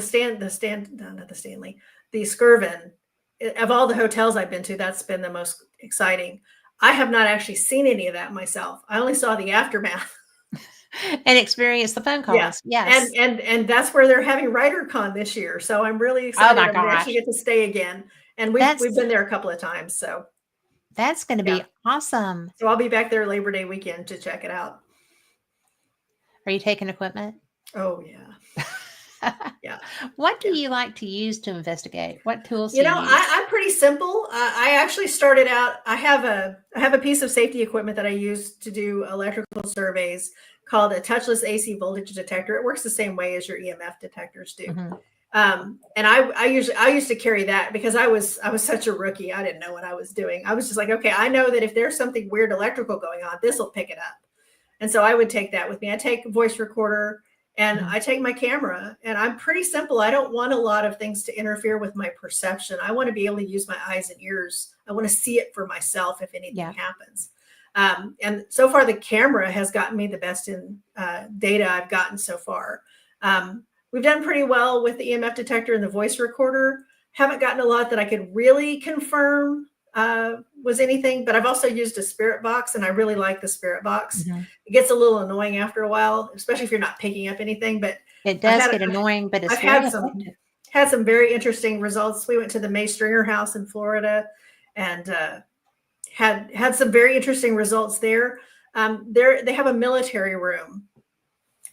Skirvin, of all the hotels I've been to, that's been the most exciting. I have not actually seen any of that myself. I only saw the aftermath. And experienced the phone calls. Yeah. Yes. And that's where they're having WriterCon this year. So I'm really excited to actually get to stay again. And we've been there a couple of times. So that's going to be awesome. So I'll be back there Labor Day weekend to check it out. Are you taking equipment? Oh, yeah. Yeah. What do you like to use to investigate? What tools do you use? I'm pretty simple. I actually started out, I have a piece of safety equipment that I use to do electrical surveys called a touchless AC voltage detector. It works the same way as your EMF detectors do. And I used to carry that because I was such a rookie. I didn't know what I was doing. I was just like, okay, I know that if there's something weird electrical going on, this will pick it up. And so I would take that with me. I take a voice recorder and I take my camera, and I'm pretty simple. I don't want a lot of things to interfere with my perception. I want to be able to use my eyes and ears. I want to see it for myself if anything happens. And so far, the camera has gotten me the best in data I've gotten so far. We've done pretty well with the EMF detector and the voice recorder. Haven't gotten a lot that I could really confirm was anything, but I've also used a spirit box, and I really like the spirit box. It gets a little annoying after a while, especially if you're not picking up anything, but it does get annoying, but it's I've had some very interesting results. We went to the May Stringer house in Florida and had some very interesting results there. They have a military room,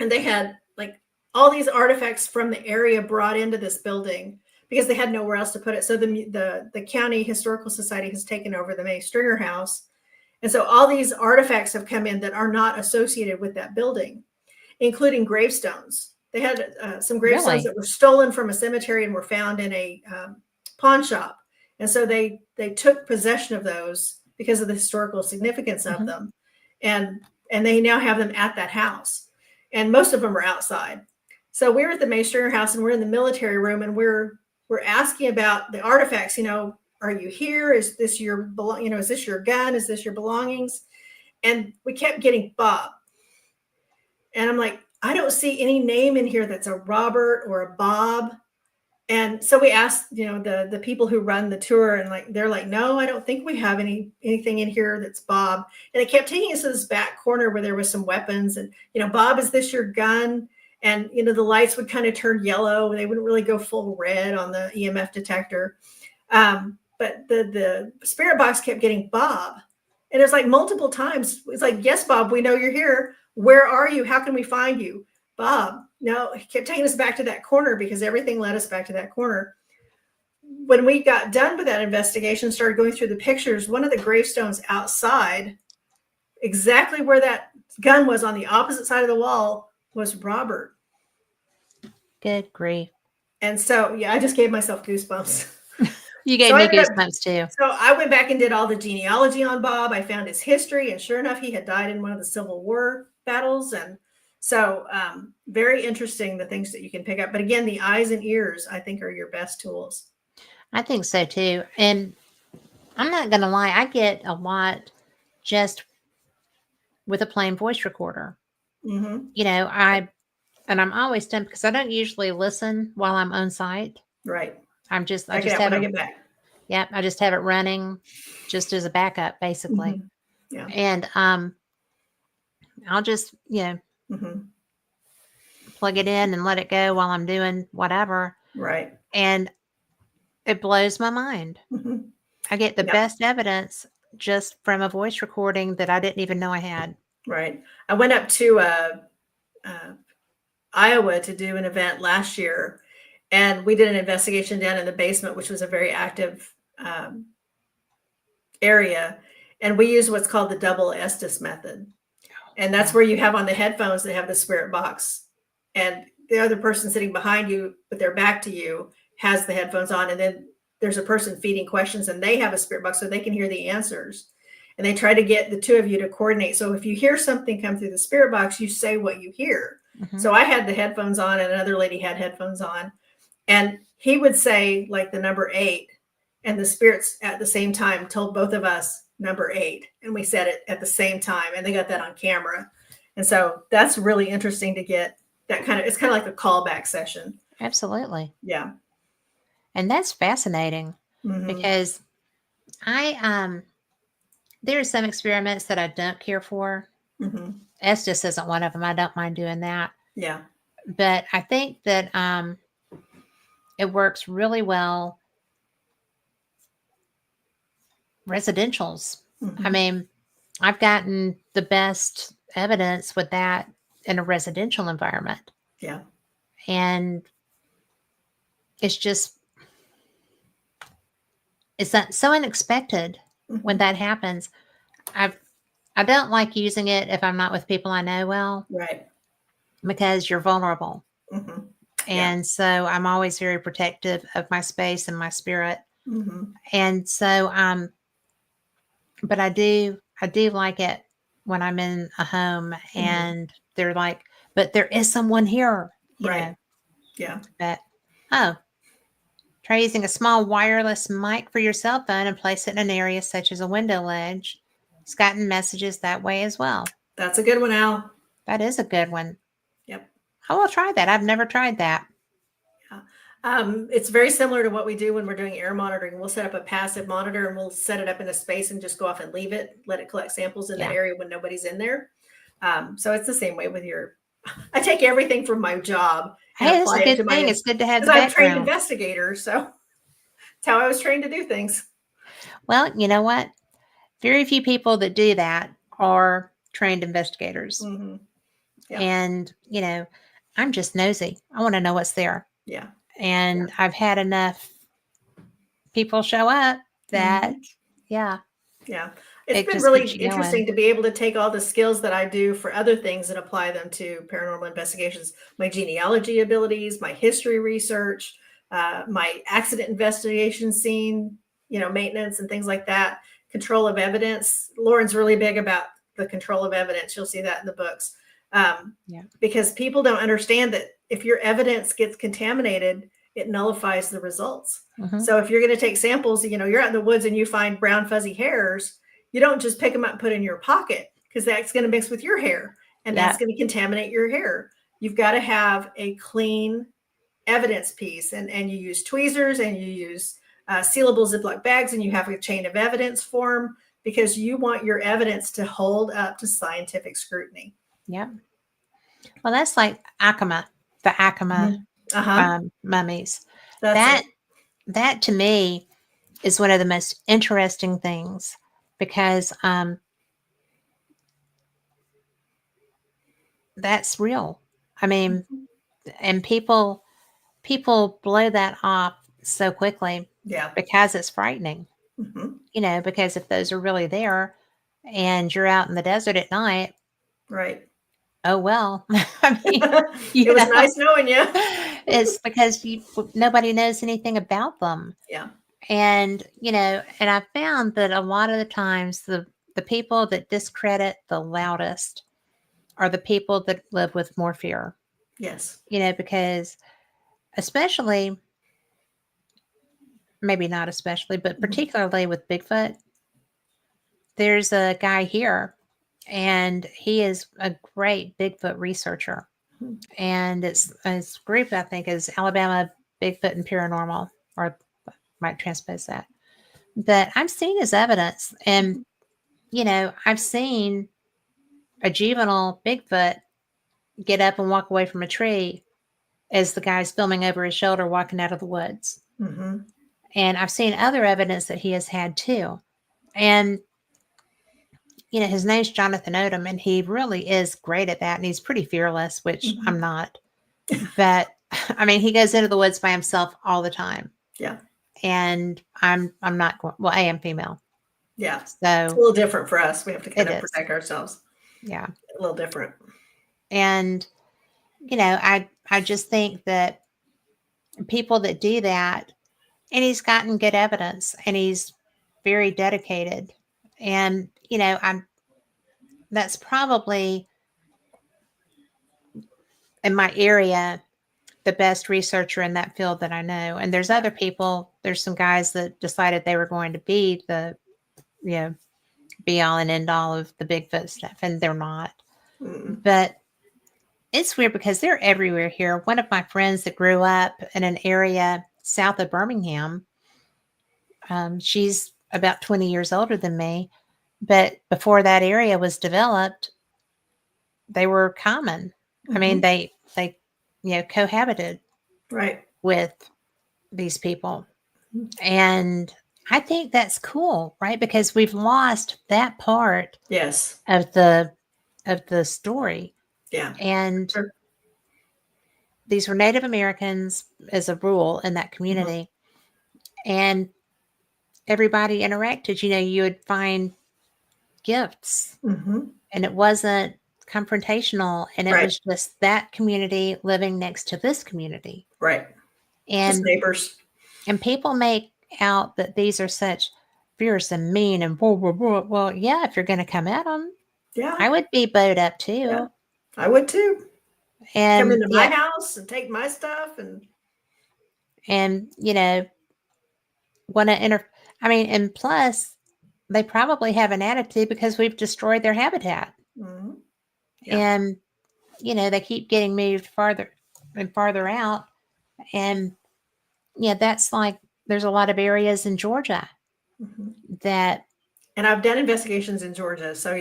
and they had like all these artifacts from the area brought into this building because they had nowhere else to put it. So the county historical society has taken over the May Stringer house. And so all these artifacts have come in that are not associated with that building, including gravestones. They had some gravestones that were stolen from a cemetery and were found in a pawn shop. And so they took possession of those because of the historical significance of them. And they now have them at that house. And most of them are outside. So we're at the May Stringer house, and we're in the military room, and we're asking about the artifacts. Are you here? Is this your is this your gun? Is this your belongings? And we kept getting Bob. And I'm like, I don't see any name in here that's a Robert or a Bob. And so we asked, the people who run the tour, and they're like, no, I don't think we have anything in here that's Bob. And they kept taking us to this back corner where there was some weapons, and Bob, is this your gun? And the lights would kind of turn yellow. They wouldn't really go full red on the EMF detector. But the spirit box kept getting Bob. And it's like multiple times. It's like, yes, Bob, we know you're here. Where are you? How can we find you? Bob. No, he kept taking us back to that corner because everything led us back to that corner. When we got done with that investigation, started going through the pictures, one of the gravestones outside, exactly where that gun was on the opposite side of the wall was Robert. Good grief. And so, yeah, I just gave myself goosebumps. You gave So me I ended up- goosebumps too. So I went back and did all the genealogy on Bob. I found his history, and sure enough, he had died in one of the Civil War battles. And so, very interesting, the things that you can pick up. But again, the eyes and ears, I think, are your best tools. I think so too. And I'm not going to lie, I get a lot just with a plain voice recorder. Mm-hmm. You know, I'm always stumped because I don't usually listen while I'm on site. Right. I I just when have I it. get back. Yep, I just have it running just as a backup, basically. Mhm. Yeah. And I'll just Mm-hmm. plug it in and let it go while I'm doing whatever, Right. and it blows my mind. Mm-hmm. I get the Yeah. best evidence just from a voice recording that I didn't even know I had. Right. I went up to Iowa to do an event last year, and we did an investigation down in the basement, which was a very active area. And we use what's called the double Estes method. And that's Yeah. where you have on the headphones, they have the spirit box. And the other person sitting behind you, with their back to you, has the headphones on. And then there's a person feeding questions, and they have a spirit box so they can hear the answers. And they try to get the two of you to coordinate. So if you hear something come through the spirit box, you say what you hear. Mhm. So I had the headphones on, and another lady had headphones on. And he would say, like, the number 8, and the spirits at the same time told both of us number 8. And we said it at the same time, and they got that on camera. And so that's really interesting to get that kind of, it's kind of like a callback session. Absolutely. Yeah. And that's fascinating Mhm. because there are some experiments that I don't care for. Mhm. Estes isn't one of them. I don't mind doing that. Yeah. But I think that it works really well. Residentials. I Mhm. mean, I've gotten the best evidence with that in a residential environment. Yeah. And it's that so unexpected when Mhm. that happens. I don't like using it if I'm not with people I know well Right. because you're vulnerable. Mhm. Yeah. And so I'm always very protective of my space and my spirit. Mhm. And so but I do like it when I'm in a home and they're like, but there is someone here, Right. Yeah. but oh, try using a small wireless mic for your cell phone and place it in an area such as a window ledge. It's gotten messages that way as well. That's a good one, Al. That is a good one. Yep. I will try that. I've never tried that. It's very similar to what we do when we're doing air monitoring. We'll set up a passive monitor, and we'll set it up in a space and just go off and leave it, let it collect samples in Yeah. that area when nobody's in there. So it's the same way with I take everything from my job and Hey, that's apply a it to good thing. my, It's good to have because the I'm a trained background. investigator. So that's how I was trained to do things. Well, you know what? Very few people that do that are trained investigators. Mm-hmm. Yeah. And, I'm just nosy. I want to know what's there. Yeah. And I've had enough people show up that, yeah, Yeah. It's it been just really keeps you interesting going. to be able to take all the skills that I do for other things and apply them to paranormal investigations. My genealogy abilities, my history research, my accident investigation scene, maintenance and things like that. Control of evidence. Lauren's really big about the control of evidence. You'll see that in the books. Yeah. Because people don't understand that if your evidence gets contaminated, it nullifies the results. Mhm. So if you're going to take samples, you're out in the woods and you find brown fuzzy hairs, you don't just pick them up and put in your pocket, because that's going to mix with your hair and that's going to contaminate your hair. You've got to have a clean evidence piece, and you use tweezers and you use sealable Ziploc bags, and you have a chain of evidence form, because you want your evidence to hold up to scientific scrutiny. Yeah. Well, that's like Acoma, the Acoma mummies. That's That to me is one of the most interesting things because that's real. I mean, and people blow that off so quickly because it's frightening. Mm-hmm. Because if those are really there and you're out in the desert at night, Right. Oh, well, I mean, It was nice knowing you. it's because nobody knows anything about them. Yeah. And, and I found that a lot of the times the people that discredit the loudest are the people that live with more fear, Yes. because especially, maybe not especially, but particularly with Bigfoot, there's a guy here and he is a great Bigfoot researcher. Mhm. And his group, I think, is Alabama Bigfoot and Paranormal, or might transpose that. But I've seen his evidence, and I've seen a juvenile Bigfoot get up and walk away from a tree as the guy's filming over his shoulder walking out of the woods. Mm-hmm. And I've seen other evidence that he has had too. And his name's Jonathan Odom, and he really is great at that, and he's pretty fearless, which I'm not. But I mean, he goes into the woods by himself all the time. Yeah. And I'm not going. Well, I am female. Yeah. It's So a little different for us. We have to kind of protect ourselves. Yeah. A little different. And I just think that people that do that, and he's gotten good evidence, and he's very dedicated, and that's probably in my area the best researcher in that field that I know. And there's other people, there's some guys that decided they were going to be the, be all and end all of the Bigfoot stuff, and they're not. But it's weird because they're everywhere here. One of my friends that grew up in an area south of Birmingham, she's about 20 years older than me, but before that area was developed, they were common. I mean, they cohabited with these people. And I think that's cool, right? Because we've lost that part of the story. Yeah. And these were Native Americans as a rule in that community. And everybody interacted. You would find gifts. And it wasn't confrontational. And it was just that community living next to this community. Right. And just neighbors. And people make out that these are such fierce and mean and blah, blah, blah. Well, yeah, if you're going to come at them, I would be bowed up too. Yeah, I would too. And come into my house and take my stuff and want to and plus they probably have an attitude because we've destroyed their habitat. And they keep getting moved farther and farther out. And that's like there's a lot of areas in Georgia that. And I've done investigations in Georgia. So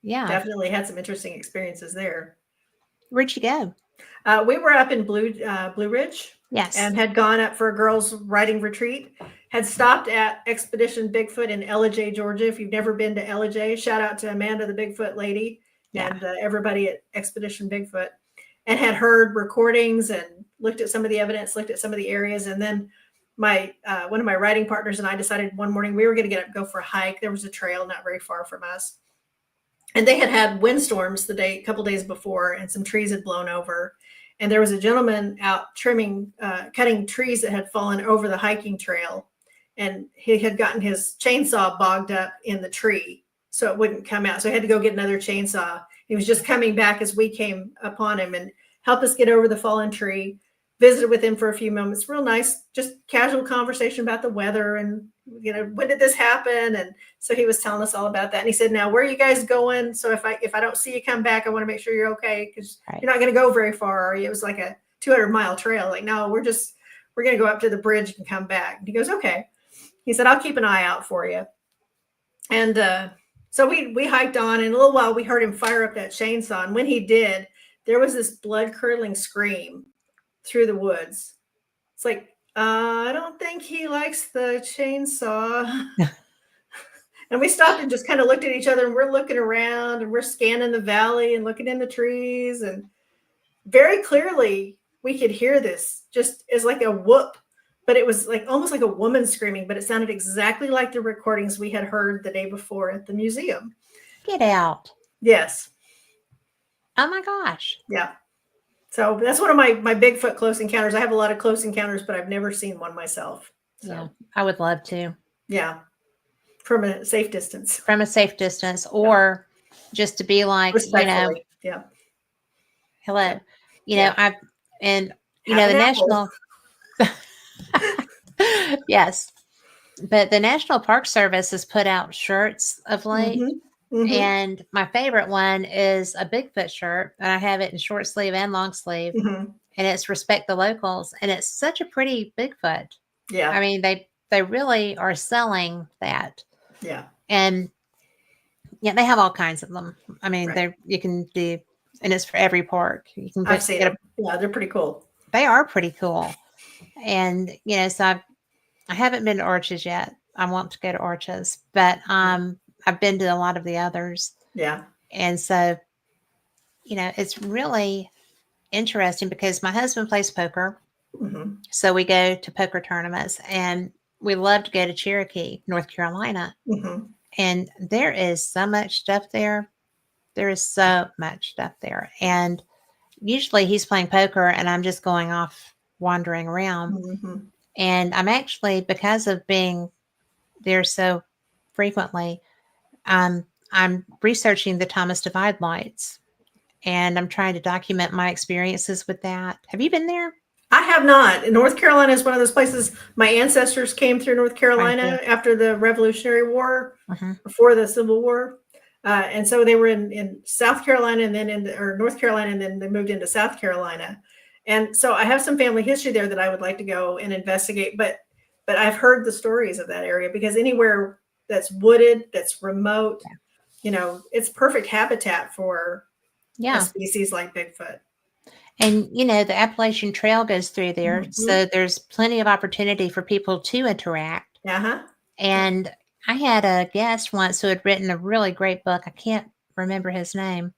definitely had some interesting experiences there. Where'd you go? We were up in Blue Ridge. Yes. And had gone up for a girls' writing retreat. Had stopped at Expedition Bigfoot in Ellijay, Georgia. If you've never been to Ellijay, shout out to Amanda, the Bigfoot lady, and everybody at Expedition Bigfoot. And had heard recordings and looked at some of the evidence, looked at some of the areas. And then one of my writing partners and I decided one morning we were going to go for a hike. There was a trail not very far from us. And they had windstorms a couple days before, and some trees had blown over. And there was a gentleman out cutting trees that had fallen over the hiking trail. And he had gotten his chainsaw bogged up in the tree, so it wouldn't come out. So he had to go get another chainsaw. He was just coming back as we came upon him and helped us get over the fallen tree, visited with him for a few moments. Real nice, just casual conversation about the weather and, when did this happen? And so he was telling us all about that. And he said, now, where are you guys going? So if I don't see you come back, I want to make sure you're okay, because you're not going to go very far, are you? It was like a 200-mile trail. Like, no, we're going to go up to the bridge and come back. And he goes, okay. He said, I'll keep an eye out for you. And so we hiked on, and in a little while we heard him fire up that chainsaw. And when he did, there was this blood-curdling scream through the woods. It's like, I don't think he likes the chainsaw. And we stopped and just kind of looked at each other, and we're looking around and we're scanning the valley and looking in the trees. And very clearly we could hear this just as like a whoop, but it was like almost like a woman screaming, but it sounded exactly like the recordings we had heard the day before at the museum. Get out. Yes. Oh my gosh. Yeah. So that's one of my Bigfoot close encounters. I have a lot of close encounters, but I've never seen one myself. Yeah, So I would love to. yeah, from a safe distance. From a safe distance, Yeah. or just to be like, Respectfully. Yeah. hello, Yeah. I've, and, Have the an apple. national, yes, but the National Park Service has put out shirts of late. Mhm. Mhm. And my favorite one is a Bigfoot shirt. And I have it in short sleeve and long sleeve. Mhm. And it's Respect the Locals. And it's such a pretty Bigfoot. I Yeah. mean, they really are selling that. Yeah. And yeah, they have all kinds of them. I mean, Right. you can do, and it's for every park. You can I've seen get them. Yeah, they're pretty cool. they are pretty cool. And, so I haven't been to Arches yet. I want to go to Arches, but I've been to a lot of the others. Yeah. And so, it's really interesting because my husband plays poker. Mhm. So we go to poker tournaments, and we love to go to Cherokee, North Carolina. Mhm. And there is so much stuff there. There is so much stuff there. And usually he's playing poker and I'm just going off wandering around. Mhm. And I'm actually, because of being there so frequently, I'm researching the Thomas Divide lights, and I'm trying to document my experiences with that. Have you been there? I have not. North Carolina is one of those places. My ancestors came through North Mine Carolina too. after the Revolutionary War, Mhm. before the Civil War. And so they were in South Carolina and then or North Carolina, and then they moved into South Carolina. And so I have some family history there that I would like to go and investigate. But I've heard the stories of that area, because anywhere that's wooded, that's remote, it's perfect habitat for a Yeah. species like Bigfoot. And, the Appalachian Trail goes through there. Mhm. So there's plenty of opportunity for people to interact. Uh-huh. And I had a guest once who had written a really great book. I can't remember his name,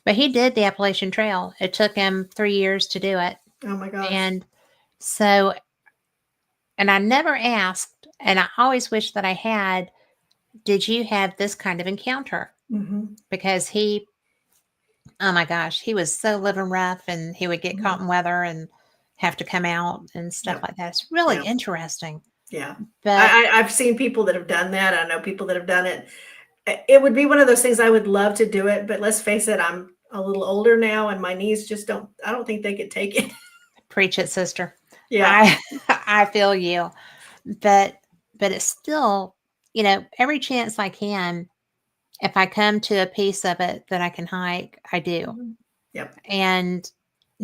but he did the Appalachian Trail. It took him 3 years to do it. Oh my gosh. And so, and I never asked, and I always wish that I had, did you have this kind of encounter? Mhm. Because oh my gosh, he was so living rough, and he would get Mhm. caught in weather and have to come out and stuff Yep. like that. It's really Yeah. interesting. Yeah. But I've seen people that have done that. I know people that have done it. It would be one of those things. I would love to do it, but let's face it, I'm a little older now and my knees just I don't think they could take it. preach it, sister. Yeah. I I feel you. But it's still, every chance I can, if I come to a piece of it that I can hike, I do. Mhm. Yep. And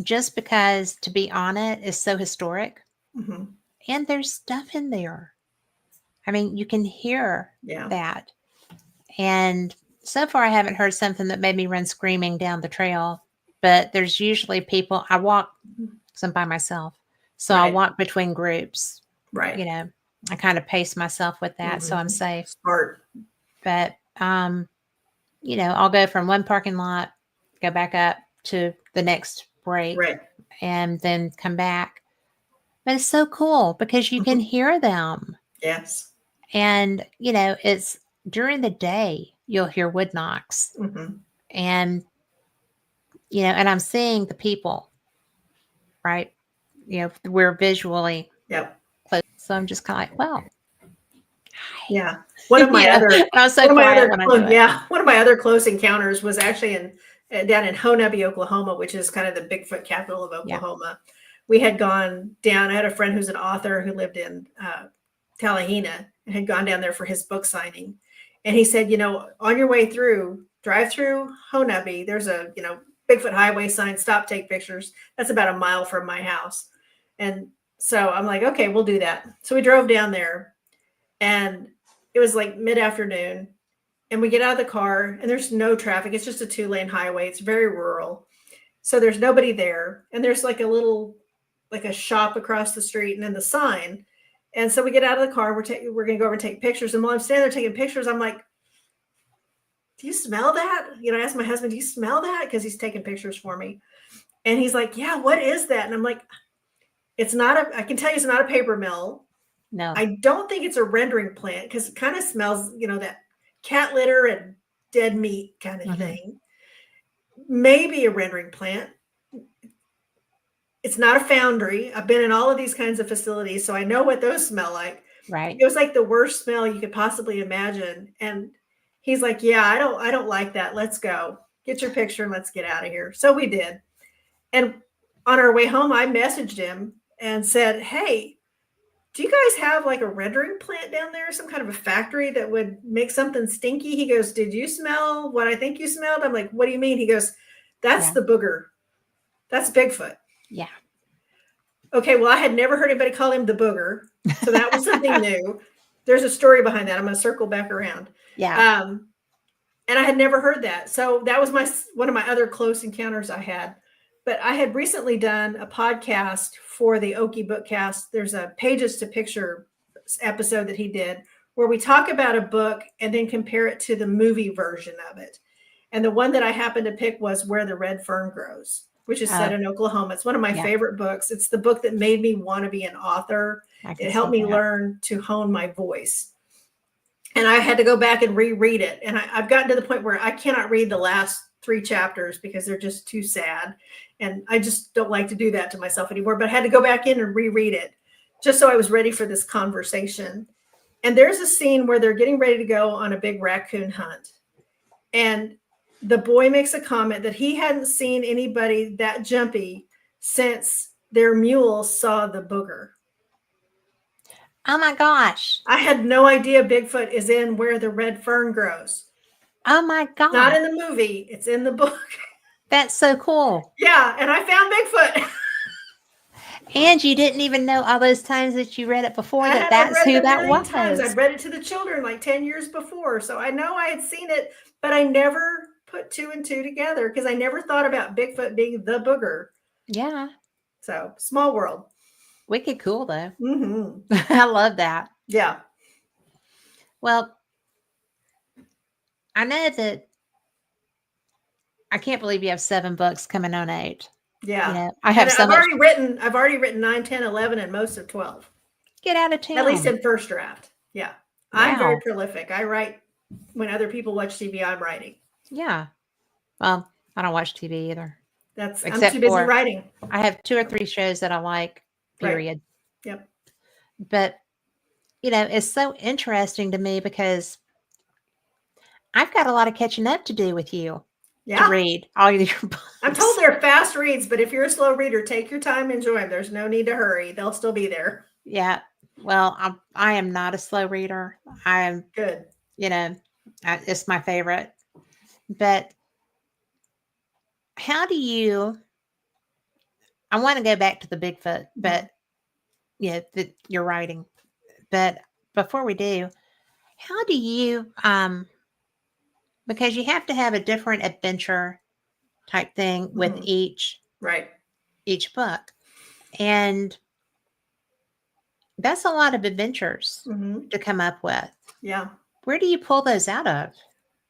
just because to be on it is so historic, Mhm. and there's stuff in there. I mean, you can hear Yeah. that. And so far, I haven't heard something that made me run screaming down the trail. But there's usually people. I walk, Mhm. because I'm by myself. So I Right. walk between groups. Right. I kind of pace myself with that, so I'm Mhm. safe. Smart. But I'll go from one parking lot, go back up to the next break, Right. and then come back. But it's so cool because you can Mhm. hear them. Yes. And, it's during the day, you'll hear wood knocks. Mhm. And, and I'm seeing the people, right? We're visually Yep. close. So I'm just kind of like, well, Yeah. One of my other and I'm so quiet when I do it. yeah, one of my other close encounters was actually down in Honobbe, Oklahoma, which is kind of the Bigfoot capital of Yeah. Oklahoma. We had gone down. I had a friend who's an author who lived in Tallahena and had gone down there for his book signing. And he said, on your way through, drive through Honobbe, there's a, Bigfoot highway sign, stop, take pictures. That's about a mile from my house. And so I'm like, okay, we'll do that. So we drove down there, and it was like mid-afternoon, and we get out of the car and there's no traffic. It's just a 2-lane highway. It's very rural. So there's nobody there. And there's like a shop across the street and then the sign. And so we get out of the car. We're going to go over and take pictures. And while I'm standing there taking pictures, I'm like, do you smell that? I asked my husband, do you smell that? Because he's taking pictures for me. And he's like, yeah, what is that? And I'm like, I can tell you it's not a paper mill. No. I don't think it's a rendering plant, because it kind of smells, that cat litter and dead meat kind of thing. maybe a rendering plant. It's not a foundry. I've been in all of these kinds of facilities, so I know what those smell like. Right. It was like the worst smell you could possibly imagine. And he's like, yeah, I don't like that. Let's go. Get your picture and let's get out of here. So we did. And on our way home, I messaged him and said, hey, do you guys have like a rendering plant down there? Some kind of a factory that would make something stinky? He goes, did you smell what I think you smelled? I'm like, what do you mean? He goes, that's the booger. That's Bigfoot. Yeah. Okay, well, I had never heard anybody call him the booger. So that was something new. There's a story behind that. I'm going to circle back around. Yeah. And I had never heard that. So that was one of my other close encounters I had. But I had recently done a podcast for the Okie Bookcast. There's a Pages to Picture episode that he did where we talk about a book and then compare it to the movie version of it. And the one that I happened to pick was Where the Red Fern Grows, which is set in Oklahoma. It's one of my favorite books. It's the book that made me want to be an author. It helped me learn to hone my voice. And I had to go back and reread it. And I've gotten to the point where I cannot read the last 3 chapters because they're just too sad. And I just don't like to do that to myself anymore. But I had to go back in and reread it just so I was ready for this conversation. And there's a scene where they're getting ready to go on a big raccoon hunt. And the boy makes a comment that he hadn't seen anybody that jumpy since their mule saw the booger. Oh my gosh. I had no idea Bigfoot is in Where the Red Fern Grows. Oh my God. Not in the movie. It's in the book. That's so cool. Yeah. And I found Bigfoot. And you didn't even know all those times that you read it before that's who that was. I've read it to the children like 10 years before. So I know I had seen it, but I never put 2 and 2 together because I never thought about Bigfoot being the booger. Yeah. So small world. Wicked cool though. Mm-hmm. I love that. Yeah. Well, I know that I can't believe you have 7 books coming on 8. Yeah. You know, I've already written 9, 10, 11, and most of 12. Get out of town. At least in first draft. Yeah. Wow. I'm very prolific. I write when other people watch TV, I'm writing. Yeah. Well, I don't watch TV either. I'm too busy writing. I have 2 or 3 shows that I like, period. Right. Yep. But, you know, it's so interesting to me because I've got a lot of catching up to do with you. To read all your books. I'm told they're fast reads, but if you're a slow reader, take your time, enjoy them. There's no need to hurry. They'll still be there. Yeah. Well, I am not a slow reader. I am good. You know, it's my favorite. But how do you? I want to go back to the Bigfoot, but yeah, you're writing. But before we do, how do you? Because you have to have a different adventure type thing with each book. And that's a lot of adventures to come up with. Yeah. Where do you pull those out of?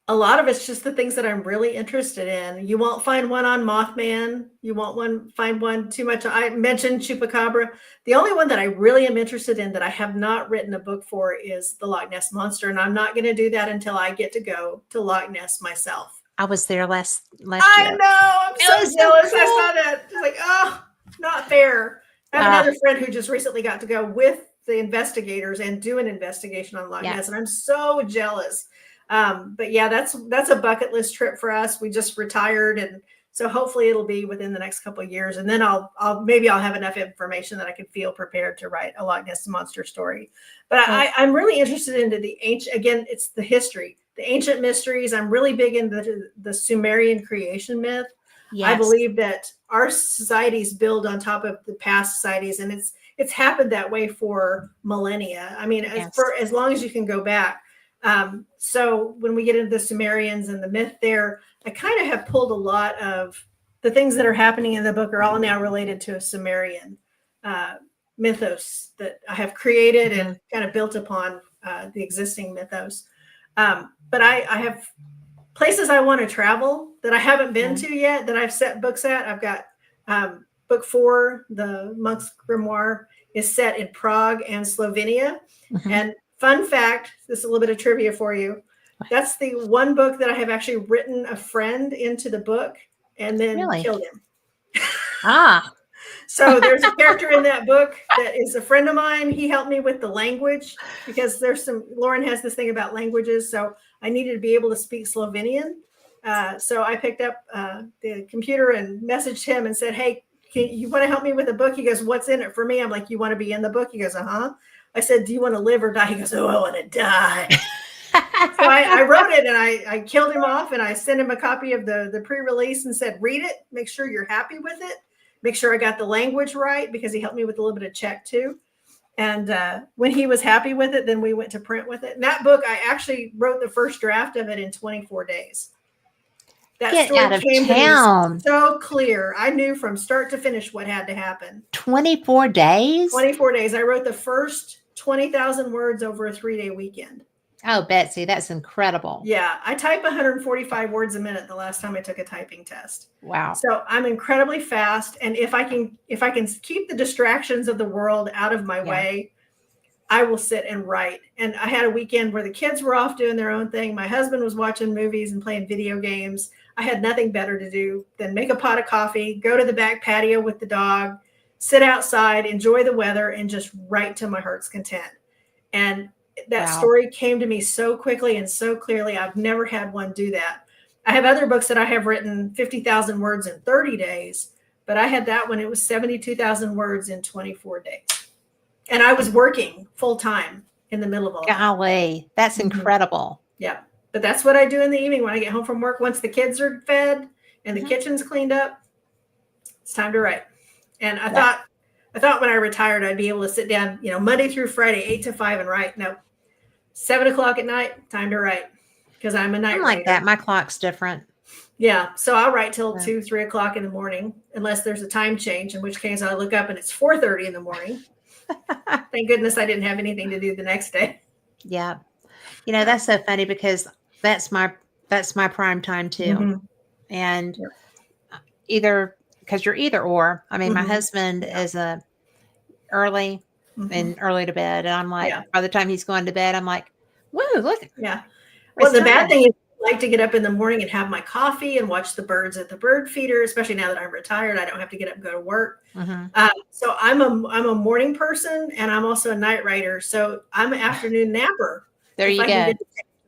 A lot of it's just the things that I'm really interested in. You won't find one on Mothman. You won't find one too much. I mentioned Chupacabra. The only one that I really am interested in that I have not written a book for is the Loch Ness Monster. And I'm not going to do that until I get to go to Loch Ness myself. I was there last year. I know. I'm so jealous. So cool. I saw that. It's like, oh, not fair. I have another friend who just recently got to go with the investigators and do an investigation on Loch Ness. And I'm so jealous. But yeah, that's a bucket list trip for us. We just retired. And so hopefully it'll be within the next couple of years. And then I'll have enough information that I can feel prepared to write a Loch Ness Monster story. But I'm really interested into the ancient, again, it's the history, the ancient mysteries. I'm really big into the Sumerian creation myth. Yes. I believe that our societies build on top of the past societies, and it's happened that way for millennia. I mean, as long as you can go back. So when we get into the Sumerians and the myth there, I kind of have pulled a lot of the things that are happening in the book are all now related to a Sumerian mythos that I have created and kind of built upon the existing mythos. But I have places I want to travel that I haven't been to yet that I've set books at. I've got book 4, The Monk's Grimoire, is set in Prague and Slovenia. And fun fact, this is a little bit of trivia for you. That's the one book that I have actually written a friend into the book and then Really? killed him. Ah, So there's a character in that book that is a friend of mine. He helped me with the language because Lauren has this thing about languages. So I needed to be able to speak Slovenian. So I picked up the computer and messaged him and said, hey, you want to help me with a book? He goes, what's in it for me? I'm like, you want to be in the book? He goes, uh-huh. I said, do you want to live or die? He goes, oh, I want to die. So I wrote it and I killed him off and I sent him a copy of the pre-release and said, read it, make sure you're happy with it. Make sure I got the language right because he helped me with a little bit of Czech too. And when he was happy with it, then we went to print with it. And that book, I actually wrote the first draft of it in 24 days. That get story out of came town. to me so clear. I knew from start to finish what had to happen. 24 days? 24 days. I wrote the first 20,000 words over a 3-day weekend. Oh, Betsey, that's incredible. Yeah, I type 145 words a minute the last time I took a typing test. Wow. So I'm incredibly fast. And if I can keep the distractions of the world out of my way, I will sit and write. And I had a weekend where the kids were off doing their own thing. My husband was watching movies and playing video games. I had nothing better to do than make a pot of coffee, go to the back patio with the dog, sit outside, enjoy the weather, and just write to my heart's content. And that story came to me so quickly and so clearly. I've never had one do that. I have other books that I have written 50,000 words in 30 days, but I had that one. It was 72,000 words in 24 days. And I was working full time in the middle of all that. Golly, that's incredible. Yeah. But that's what I do in the evening when I get home from work. Once the kids are fed and the kitchen's cleaned up, it's time to write. And I thought when I retired, I'd be able to sit down, Monday through Friday, 8 to 5 and write. No, 7 o'clock at night, time to write because I'm a night writer. I'm like that. My clock's different. Yeah. So I'll write till 2, 3 o'clock in the morning, unless there's a time change, in which case I look up and it's 4:30 in the morning. Thank goodness I didn't have anything to do the next day. Yeah. That's so funny because that's my prime time too. Mm-hmm. And either because you're either or. I mean, my husband is a early and early to bed. And I'm like, by the time he's going to bed, I'm like, woo, look. Yeah. Well, the bad thing is I like to get up in the morning and have my coffee and watch the birds at the bird feeder, especially now that I'm retired. I don't have to get up and go to work. So I'm a morning person and I'm also a night writer. So I'm an afternoon napper. There you go. If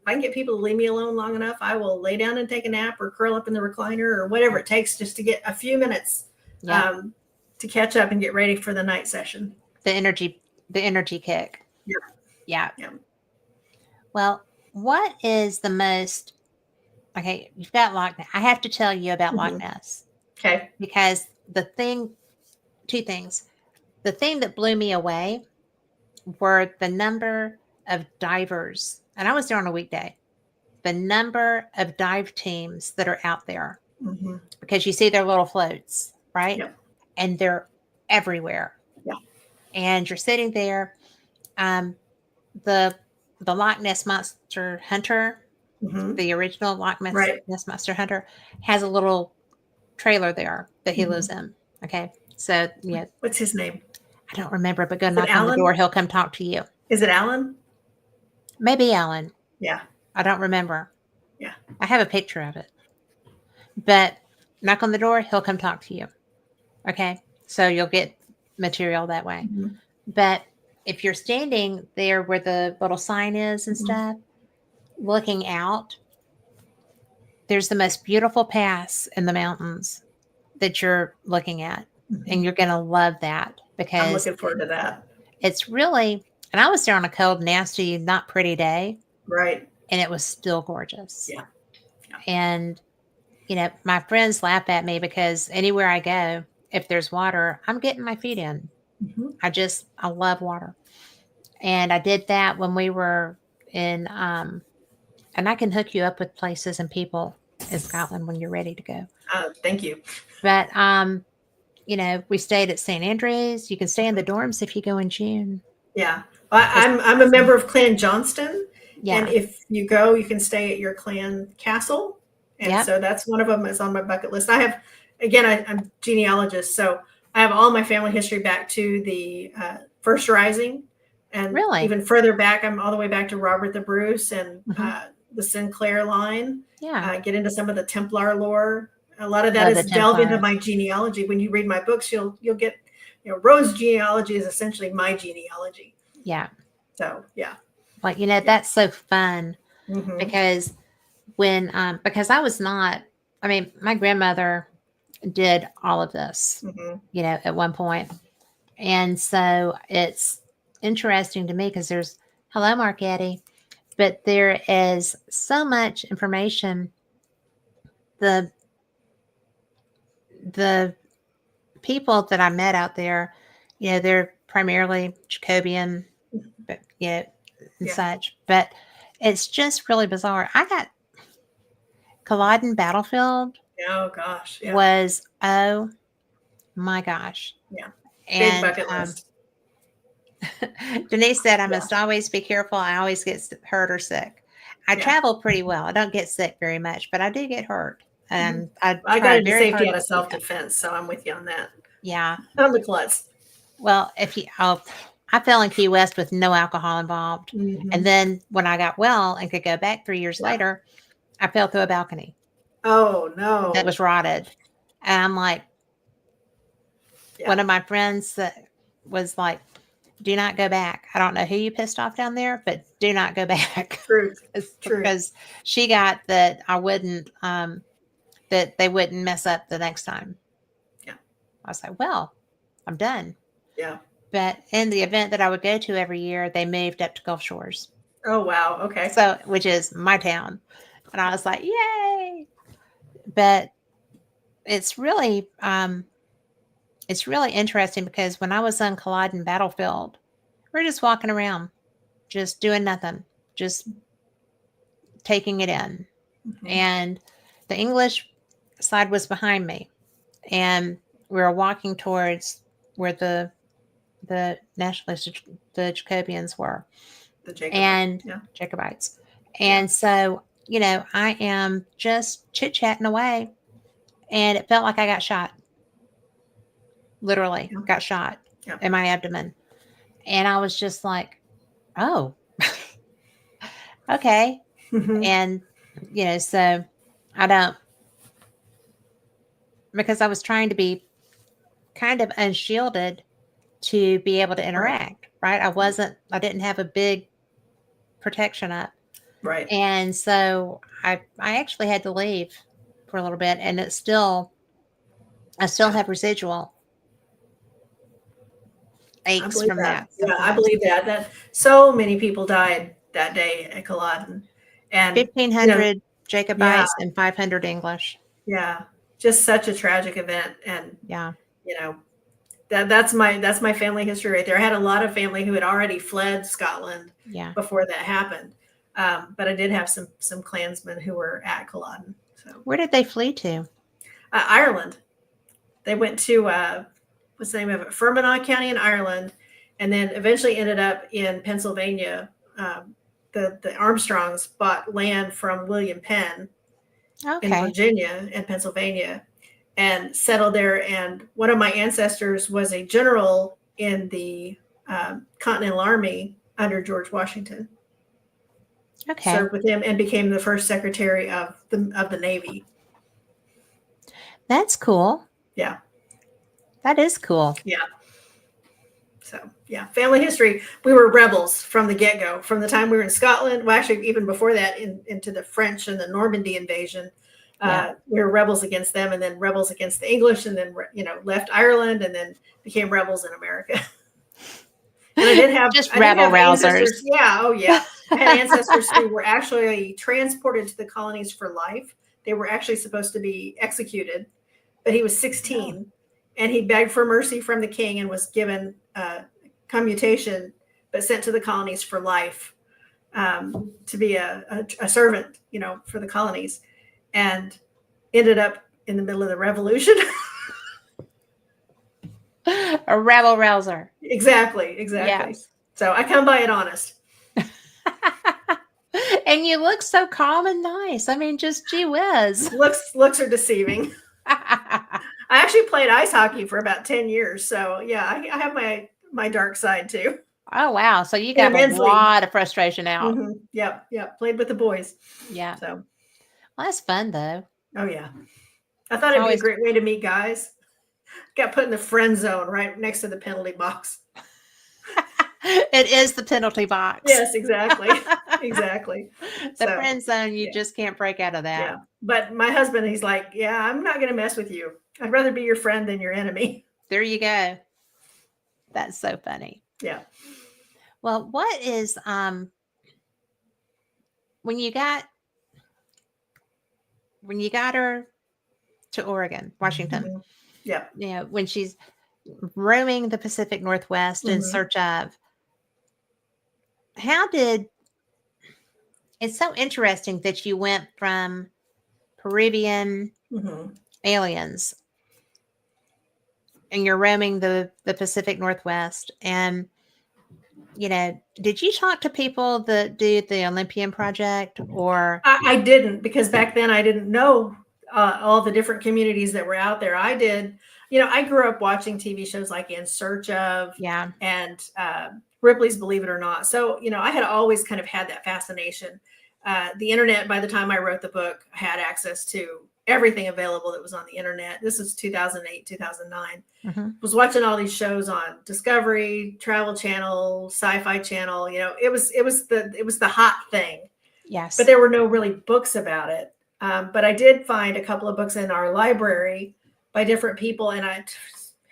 I can get people to leave me alone long enough, I will lay down and take a nap or curl up in the recliner or whatever it takes just to get a few minutes to catch up and get ready for the night session. The energy kick. Yeah. Well, what is the most, okay, you've got Loch Ness. I have to tell you about Loch Ness. Okay. Because two things. The thing that blew me away were the number of divers, and I was there on a weekday, the number of dive teams that are out there, because you see their little floats, right? Yep. And they're everywhere. Yeah. And you're sitting there. The Loch Ness Monster Hunter, the original Loch Ness Monster Hunter, has a little trailer there that he lives in. Okay. So, what's his name? I don't remember, but go knock on the door. He'll come talk to you. Is it Alan? Maybe Alan. Yeah. I don't remember. Yeah. I have a picture of it. But knock on the door, he'll come talk to you. Okay. So you'll get material that way. But if you're standing there where the little sign is and stuff, looking out, there's the most beautiful pass in the mountains that you're looking at. And you're going to love that because I'm looking forward to that. It's really, and I was there on a cold, nasty, not pretty day. Right. And it was still gorgeous. Yeah. And, my friends laugh at me because anywhere I go, if there's water, I'm getting my feet in. I love water. And I did that when we were in, and I can hook you up with places and people in Scotland when you're ready to go. Thank you. But, we stayed at St. Andrews. You can stay in the dorms if you go in June. Yeah. I'm a member of Clan Johnston. Yeah. And if you go, you can stay at your clan castle. And so that's one of them is on my bucket list. I have, again, I'm genealogist. So I have all my family history back to the First Rising. And even further back, I'm all the way back to Robert the Bruce and the Sinclair line. Yeah. Get into some of the Templar lore. A lot of that Oh, the is delve into Templars. my genealogy. When you read my books, you'll get, Rose genealogy is essentially my genealogy. Yeah. So yeah. Well, that's so fun Mm-hmm. because because I was not, I mean, my grandmother did all of this, Mm-hmm. at one point. And so it's interesting to me because hello, Mark Eddy, but there is so much information. The, the people that I met out there, they're primarily Jacobian, but, and such, but it's just really bizarre. I got Culloden Battlefield Oh gosh. Yeah. was, oh my gosh. Yeah. Big And bucket list. Denise said, I Yeah. must always be careful. I always get hurt or sick. I Yeah. travel pretty well. I don't get sick very much, but I do get hurt. And I I got try into very safety hard out to of keep it. self-defense, so I'm with you on that. Yeah. I'm the klutz. Well, I fell in Key West with no alcohol involved. Mm-hmm. And then when I got well and could go back 3 years Yeah. later, I fell through a balcony Oh no. that was rotted. And I'm like, one of my friends that was like, do not go back. I don't know who you pissed off down there, but do not go back. Truth. Because she got that I wouldn't, that they wouldn't mess up the next time. Yeah. I was like, well, I'm done. Yeah. But in the event that I would go to every year, they moved up to Gulf Shores. Oh, wow. Okay. So, which is my town. And I was like, yay. But it's really interesting because when I was on Culloden Battlefield, we're just walking around, just doing nothing, just taking it in. Mm-hmm. And the English side was behind me. And we were walking towards where the nationalists, the Jacobians were. The Jacobites. And yeah. Jacobites. And so, I am just chit-chatting away. And it felt like I got shot. Literally got shot in my abdomen. And I was just like, oh, okay. Mm-hmm. And, so I don't, because I was trying to be kind of unshielded to be able to interact, right? I didn't have a big protection up. Right. And so I actually had to leave for a little bit, and I still have residual aches from that. Yeah, I believe that so many people died that day at Culloden. And 1,500 Jacobites and 500 English. Yeah. Just such a tragic event. And yeah, that's my family history right there. I had a lot of family who had already fled Scotland before that happened. But I did have some Klansmen who were at Culloden. So where did they flee to? Ireland. They went to what's the name of it? Fermanagh County in Ireland, and then eventually ended up in Pennsylvania. The Armstrongs bought land from William Penn in Virginia and Pennsylvania and settled there. And one of my ancestors was a general in the Continental Army under George Washington. Okay. Served with him and became the first secretary of the Navy. That's cool. Yeah. That is cool. Yeah. So, yeah, family history. We were rebels from the get-go, from the time we were in Scotland. Well, actually, even before that, into the French and the Normandy invasion. We were rebels against them, and then rebels against the English, and then, left Ireland, and then became rebels in America. And I did have just rebel rousers. Yeah. Oh, yeah. I had ancestors who were actually transported to the colonies for life. They were actually supposed to be executed, but he was 16 and he begged for mercy from the king and was given commutation, but sent to the colonies for life to be a servant, for the colonies, and ended up in the middle of the revolution. A rebel rouser. Exactly. Yes. So I come by it honest. And you look so calm and nice. I mean, just gee whiz. Looks are deceiving. I actually played ice hockey for about 10 years. So yeah, I have my dark side too. Oh, wow. So you got a lot of frustration out. Mm-hmm. Yep. Played with the boys. Yeah. So. Well, that's fun though. Oh yeah. I thought It's it'd be a always great way to meet guys. Got put in the friend zone right next to the penalty box. it is the penalty box. Yes, exactly. Exactly. The So, friend zone, you yeah, just can't break out of that. yeah. But my husband, he's like, yeah, I'm not going to mess with you. I'd rather be your friend than your enemy. There you go. That's so funny. Yeah. Well, what is when you got her to Oregon, Washington, Mhm. Yeah. you know, when she's roaming the Pacific Northwest in Mhm. search of how did it's so interesting that you went from Peruvian Mhm. aliens and you're roaming the Pacific Northwest. And, you know, did you talk to people that do the Olympian Project or? I didn't, because back then I didn't know all the different communities that were out there. I did, I grew up watching TV shows like In Search of Yeah. and Ripley's Believe It or Not. So, I had always kind of had that fascination. The internet, by the time I wrote the book, had access to everything available that was on the internet. This is 2008, 2009. Mm-hmm. Was watching all these shows on Discovery, Travel Channel, Sci-Fi Channel. It was the hot thing, but Yes. there were no really books about it. But I did find a couple of books in our library by different people, and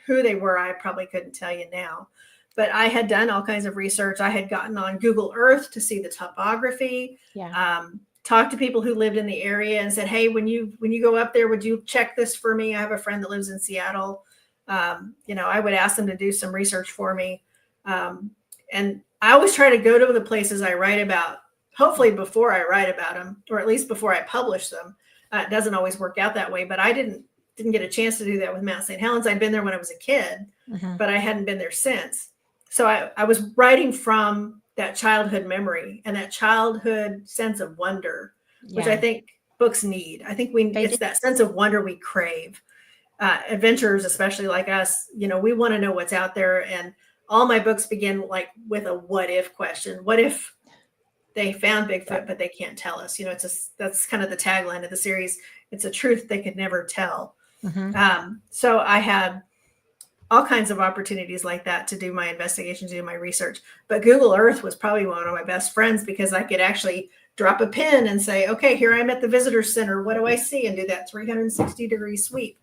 who they were, I probably couldn't tell you now. But I had done all kinds of research. I had gotten on Google Earth to see the topography. Yeah. Talked to people who lived in the area and said, "Hey, when you go up there, would you check this for me? I have a friend that lives in Seattle." I would ask them to do some research for me. And I always try to go to the places I write about, hopefully before I write about them, or at least before I publish them. It doesn't always work out that way, but I didn't get a chance to do that with Mount St. Helens. I'd been there when I was a kid, Mm-hmm. but I hadn't been there since. So I was writing from that childhood memory and that childhood sense of wonder, which I Yeah. think books need. I think They do. it's that sense of wonder we crave. Adventurers, especially like us, we want to know what's out there. And all my books begin like with a what if question. What if they found Bigfoot, but they can't tell us? That's kind of the tagline of the series. It's a truth they could never tell. Mm-hmm. So I had all kinds of opportunities like that to do my investigation, to do my research. But Google Earth was probably one of my best friends, because I could actually drop a pin and say, okay, here I'm at the visitor center. What do I see? And do that 360-degree sweep.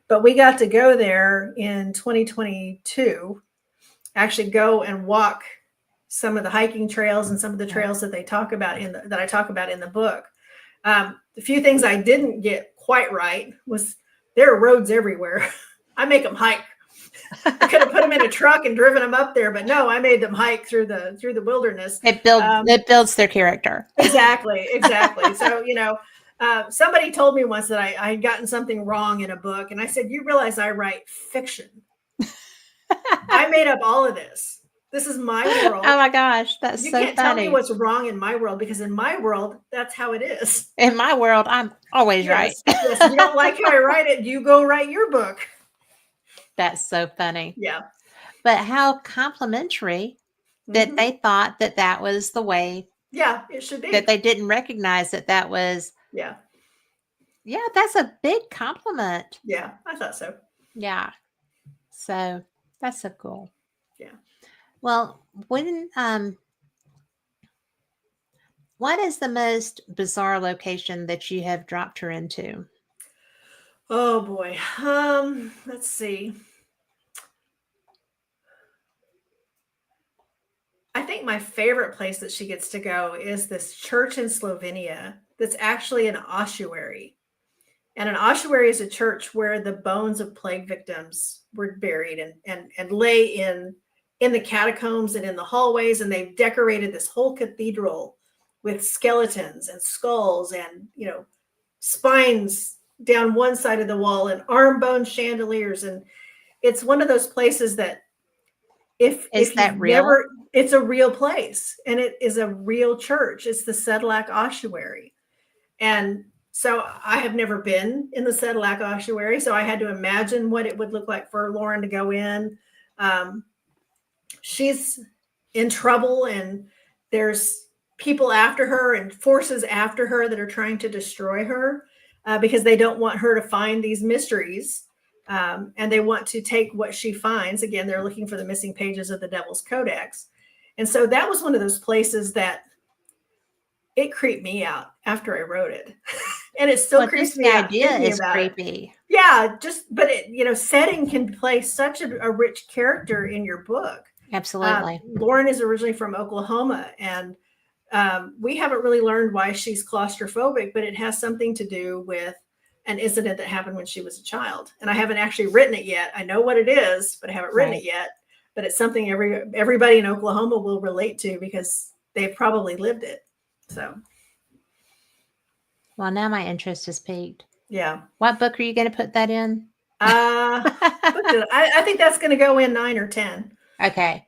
But we got to go there in 2022, actually go and walk some of the hiking trails and some of the trails that they talk about that I talk about in the book. The few things I didn't get quite right was there are roads everywhere. I make them hike. I could have put them in a truck and driven them up there, but no, I made them hike through the wilderness. It builds their character. Exactly. So, somebody told me once that I had gotten something wrong in a book, and I said, "You realize I write fiction? I made up all of this. This is my world. Oh my gosh, that's You so can't tell me funny. what's wrong in my world, because in my world, that's how it is." In my world, I'm always right. Yes. If you don't like how I write it, you go write your book. That's so funny. Yeah. But how complimentary that Mhm. they thought that was the way, Yeah, it should that be. they didn't recognize that was, Yeah. yeah, that's a big compliment. Yeah, I thought so. Yeah. So that's so cool. Yeah. Well, what is the most bizarre location that you have dropped her into? Oh boy. Let's see. I think my favorite place that she gets to go is this church in Slovenia that's actually an ossuary. And an ossuary is a church where the bones of plague victims were buried and lay in the catacombs and in the hallways. And they've decorated this whole cathedral with skeletons and skulls and, spines down one side of the wall and arm bone chandeliers. And it's one of those places that Is if that you've real? never, it's a real place, and it is a real church. It's the Sedlak Ossuary. And so I have never been in the Sedlak Ossuary, so I had to imagine what it would look like for Lauren to go in. She's in trouble, and there's people after her and forces after her that are trying to destroy her. because they don't want her to find these mysteries. And they want to take what she finds. Again, they're looking for the missing pages of the Devil's Codex. And so that was one of those places that it creeped me out after I wrote it. And it still creeps me out. The idea is creepy. Yeah, but setting can play such a rich character in your book. Absolutely. Lauren is originally from Oklahoma, and we haven't really learned why she's claustrophobic, but it has something to do with an incident that happened when she was a child. And I haven't actually written it yet. I know what it is, but I haven't written it yet. But it's something everybody in Oklahoma will relate to because they've probably lived it. So. Well, now my interest is piqued. Yeah. What book are you going to put that in? I think that's going to go in 9 or 10. Okay.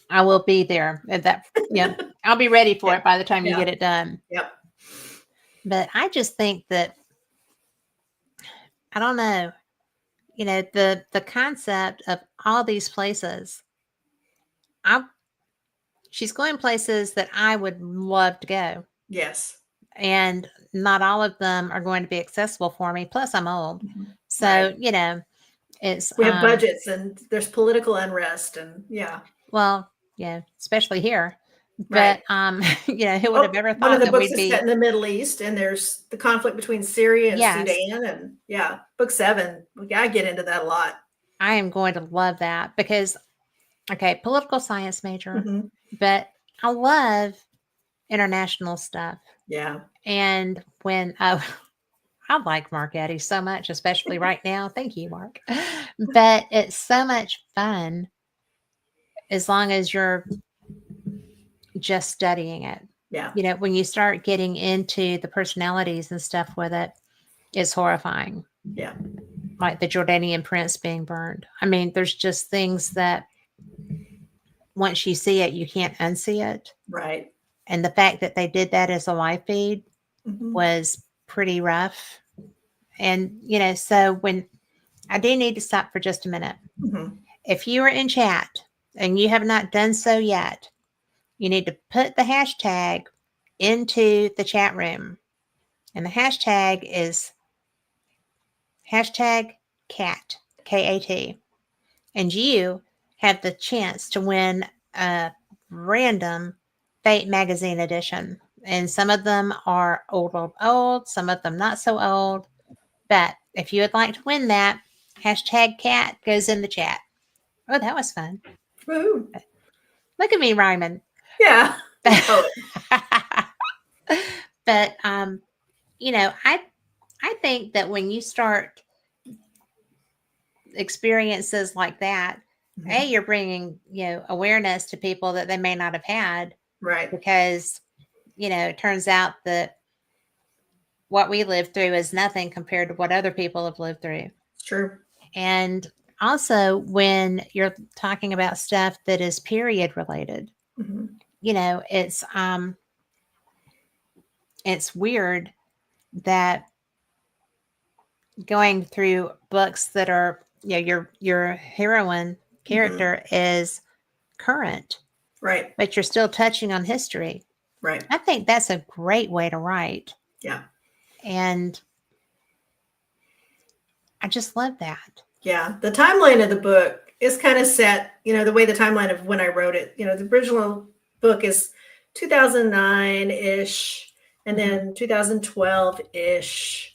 I will be there at that. Yeah. I'll be ready for it by the time you get it done. Yep. But I just think that, I don't know, the concept of all these places, she's going places that I would love to go. Yes. And not all of them are going to be accessible for me. Plus I'm old. Mm-hmm. So, right. We have budgets and there's political unrest and well, especially here. But right. Who would have ever thought one of the that books we'd is be set in the Middle East, and there's the conflict between Syria and Sudan, and book 7. I get into that a lot. I am going to love that because, political science major, but I love international stuff. Yeah. And when I like Mark Eddy so much, especially right now. Thank you, Mark. But it's so much fun as long as you're just studying it. Yeah. When you start getting into the personalities and stuff with it, it's horrifying. Yeah. Like the Jordanian prince being burned. I mean, there's just things that once you see it, you can't unsee it. Right. And the fact that they did that as a live feed was pretty rough. And, so when I do need to stop for just a minute. If you are in chat and you have not done so yet, you need to put the hashtag into the chat room. And the hashtag is hashtag cat, K-A-T. And you have the chance to win a random Fate magazine edition. And some of them are old, some of them not so old. But if you would like to win that, hashtag cat goes in the chat. Oh, that was fun. Woo. Look at me rhyming. Yeah. But, I think that when you start experiences like that, you're bringing, awareness to people that they may not have had. Right. Because, it turns out that what we lived through is nothing compared to what other people have lived through. It's true. And also when you're talking about stuff that is period related, it's weird that going through books that are, your heroine character is current. Right. But you're still touching on history. Right. I think that's a great way to write. Yeah. And I just love that. Yeah. The timeline of the book is kind of set, the way the timeline of when I wrote it, the original book is 2009-ish and then 2012-ish.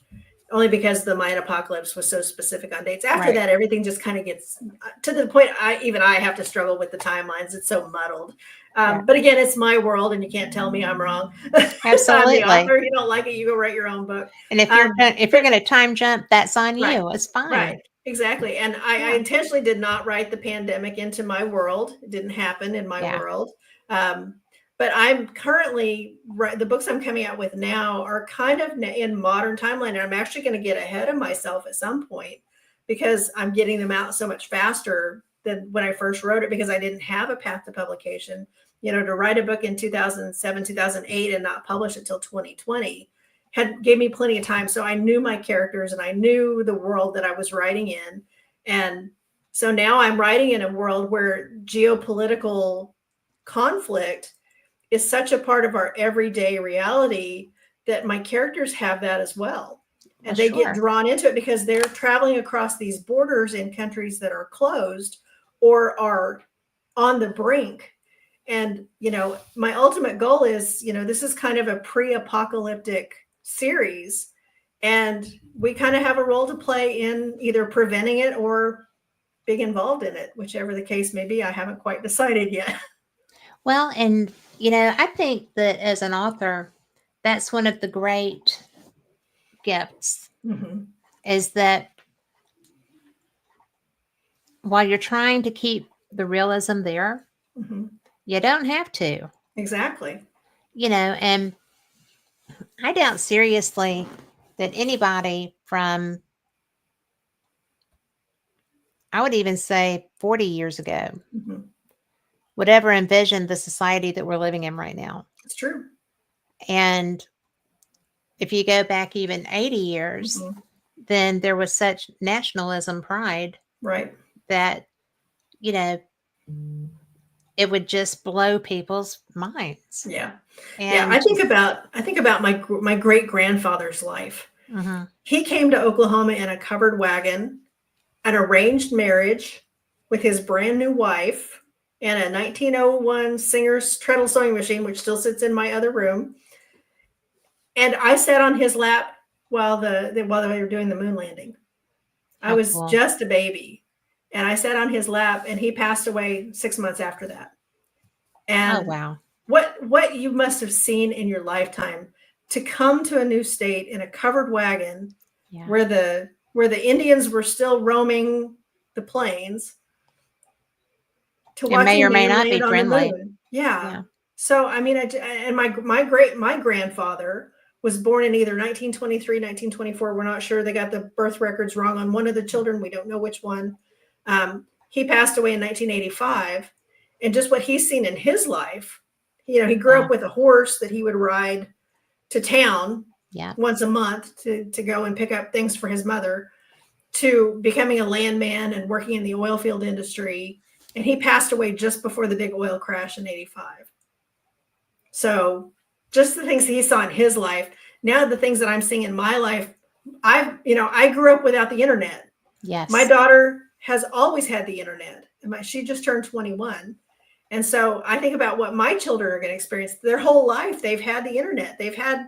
Only because the Mayan apocalypse was so specific on dates. After that, everything just kind of gets to the point I have to struggle with the timelines. It's so muddled. But again, it's my world, and you can't tell me I'm wrong. Absolutely. I'm the author. If you don't like it, you go write your own book. And if you're going to time jump, that's on you. It's fine. Right. Exactly. And I intentionally did not write the pandemic into my world. It didn't happen in my world. But I'm currently, the books I'm coming out with now are kind of in modern timeline. And I'm actually going to get ahead of myself at some point because I'm getting them out so much faster than when I first wrote it, because I didn't have a path to publication. To write a book in 2007, 2008 and not publish it till 2020 gave me plenty of time. So I knew my characters and I knew the world that I was writing in. And so now I'm writing in a world where geopolitical conflict is such a part of our everyday reality that my characters have that as well. Well, And they get sure. drawn into it because they're traveling across these borders in countries that are closed or are on the brink. And, my ultimate goal is, this is kind of a pre-apocalyptic series. And we kind of have a role to play in either preventing it or being involved in it, whichever the case may be. I haven't quite decided yet. Well, and I think that as an author, that's one of the great gifts Mm-hmm. is that while you're trying to keep the realism there, Mm-hmm. you don't have to. Exactly. And I doubt seriously that anybody from, I would even say 40 years ago, Mm-hmm. would ever envision the society that we're living in right now. It's true. And if you go back even 80 years, Mm-hmm. then there was such nationalism, pride, Right. that, it would just blow people's minds. Yeah. And I think about my great grandfather's life. Mm-hmm. He came to Oklahoma in a covered wagon, an arranged marriage with his brand new wife, and a 1901 Singer's treadle sewing machine, which still sits in my other room. And I sat on his lap while they were doing the moon landing. I was cool. just a baby, and I sat on his lap, and he passed away 6 months after that. And oh, wow. What you must have seen in your lifetime to come to a new state in a covered wagon, Yeah. where the Indians were still roaming the plains, to It may watching or may man not be land on the friendly. moon. Yeah. Yeah. So I mean, and my grandfather was born in either 1923, 1924. We're not sure. They got the birth records wrong on one of the children. We don't know which one. He passed away in 1985, and just what he's seen in his life, he grew up with a horse that he would ride to town once a month to go and pick up things for his mother, to becoming a landman and working in the oil field industry. And he passed away just before the big oil crash in 85. So just the things he saw in his life, now the things that I'm seeing in my life, I grew up without the internet. Yes. My daughter has always had the internet, and she just turned 21. And so I think about what my children are going to experience their whole life. They've had the internet. They've had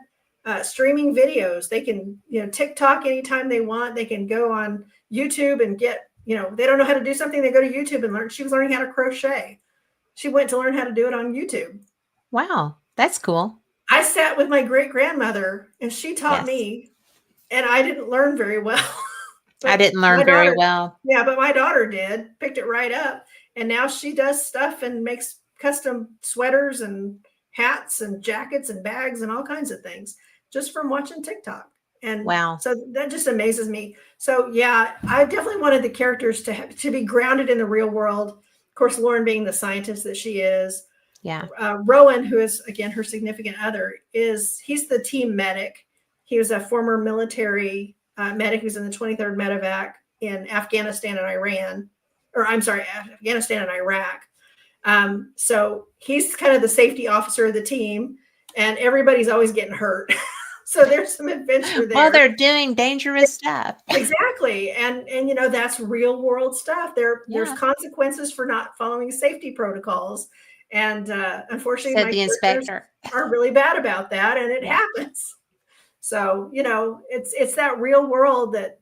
streaming videos. They can, TikTok anytime they want. They can go on YouTube and get, they don't know how to do something. They go to YouTube and learn. She was learning how to crochet. She went to learn how to do it on YouTube. Wow. That's cool. I sat with my great grandmother and she taught me, and I didn't learn very well. I didn't learn very well. Yeah, but my daughter did, picked it right up. And now she does stuff and makes custom sweaters and hats and jackets and bags and all kinds of things just from watching TikTok. And wow. So that just amazes me. So yeah, I definitely wanted the characters to be grounded in the real world. Of course, Lauren being the scientist that she is. Yeah. Rowan, who is again her significant other, he's the team medic. He was a former military medic who's in the 23rd Medevac in Afghanistan and Iran. Or I'm sorry, Afghanistan and Iraq. So he's kind of the safety officer of the team, and everybody's always getting hurt. So there's some adventure there. Well, they're doing dangerous stuff. Exactly. And that's real world stuff. There's consequences for not following safety protocols. And unfortunately, said the inspector are really bad about that, and it happens. So, it's that real world that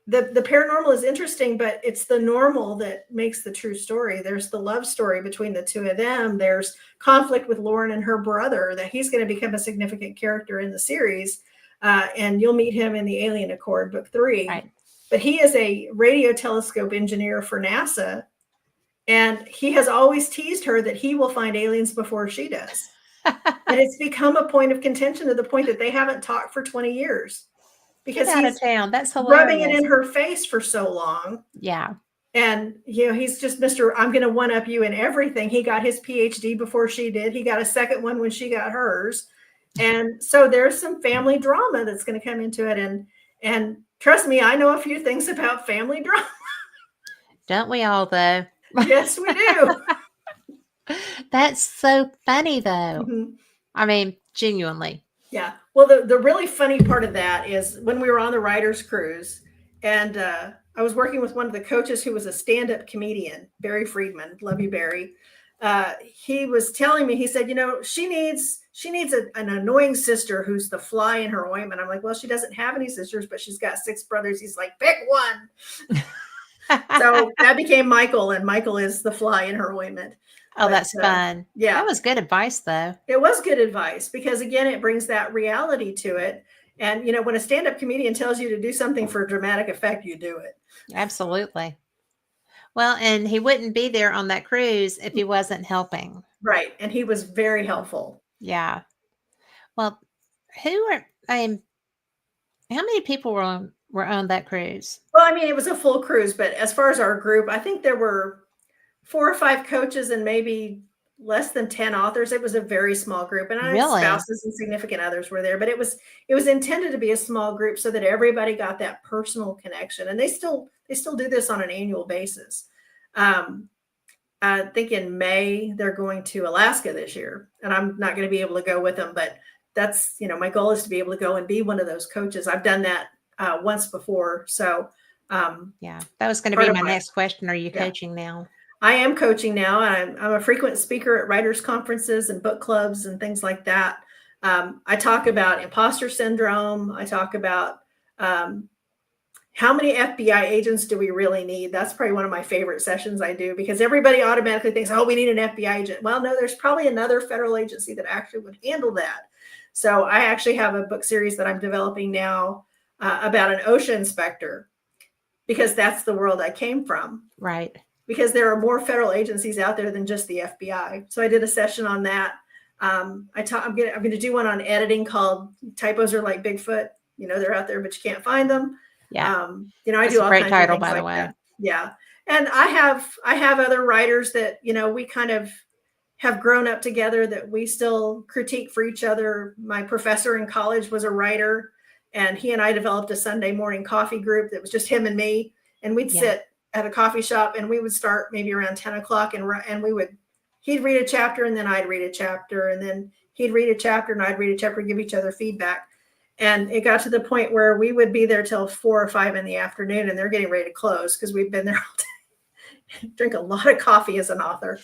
the paranormal is interesting, but it's the normal that makes the true story. There's the love story between the two of them. There's conflict with Lauren and her brother, that he's going to become a significant character in the series. And you'll meet him in the Alien Accord, book 3. Right. But he is a radio telescope engineer for NASA. And he has always teased her that he will find aliens before she does. And it's become a point of contention to the point that they haven't talked for 20 years. Because he's out of town. That's hilarious. Rubbing it in her face for so long. Yeah. And, he's just Mr. I'm going to one up you in everything. He got his PhD before she did. He got a second one when she got hers. And so there's some family drama that's going to come into it. And trust me, I know a few things about family drama. Don't we all, though? Yes, we do. That's so funny, though. Mm-hmm. I mean, Genuinely. Yeah. Well, the really funny part of that is when we were on the writers cruise, and I was working with one of the coaches who was a stand-up comedian, Barry Friedman. Love you, Barry. He was telling me, he said, she needs an annoying sister who's the fly in her ointment. I'm like, well, she doesn't have any sisters, but she's got 6 brothers. He's like, pick one. So that became Michael, and Michael is the fly in her ointment. Oh, But that's fun. yeah, That was good advice, though. it was good advice because again, it brings that reality to it. And when a stand-up comedian tells you to do something for dramatic effect, you do it. Absolutely. Well, and he wouldn't be there on that cruise if he wasn't helping. Right. And he was very helpful. Yeah. Well, how many people were on that cruise? Well, I mean, it was a full cruise, but as far as our group, I think there were 4 or 5 coaches and maybe less than 10 authors. It was a very small group, and our Really? spouses and significant others were there, but it was intended to be a small group so that everybody got that personal connection. And they still do this on an annual basis. I think in May they're going to Alaska this year, and I'm not going to be able to go with them, but that's, my goal is to be able to go and be one of those coaches. I've done that once before. So, Yeah, that was going to part be of my my- next question. Are you Yeah. coaching now? I am coaching now. I'm a frequent speaker at writers conferences and book clubs and things like that. I talk about imposter syndrome. I talk about how many FBI agents do we really need? That's probably one of my favorite sessions I do because everybody automatically thinks, oh, we need an FBI agent. Well, no, there's probably another federal agency that actually would handle that. So I actually have a book series that I'm developing now about an OSHA inspector because that's the world I came from. Right. Because there are more federal agencies out there than just the FBI. So I did a session on that. I'm going to do one on editing called Typos Are Like Bigfoot. They're out there, but you can't find them. Yeah. I That's do a all great kinds title, of things by the like way. that. Yeah. And I have other writers that, we kind of have grown up together that we still critique for each other. My professor in college was a writer, and he and I developed a Sunday morning coffee group that was just him and me. And we'd sit at a coffee shop and we would start maybe around 10 o'clock and he'd read a chapter and then I'd read a chapter and then he'd read a chapter and I'd read a chapter, give each other feedback. And it got to the point where we would be there till 4 or 5 in the afternoon and they're getting ready to close because we've been there all day. Drink a lot of coffee as an author.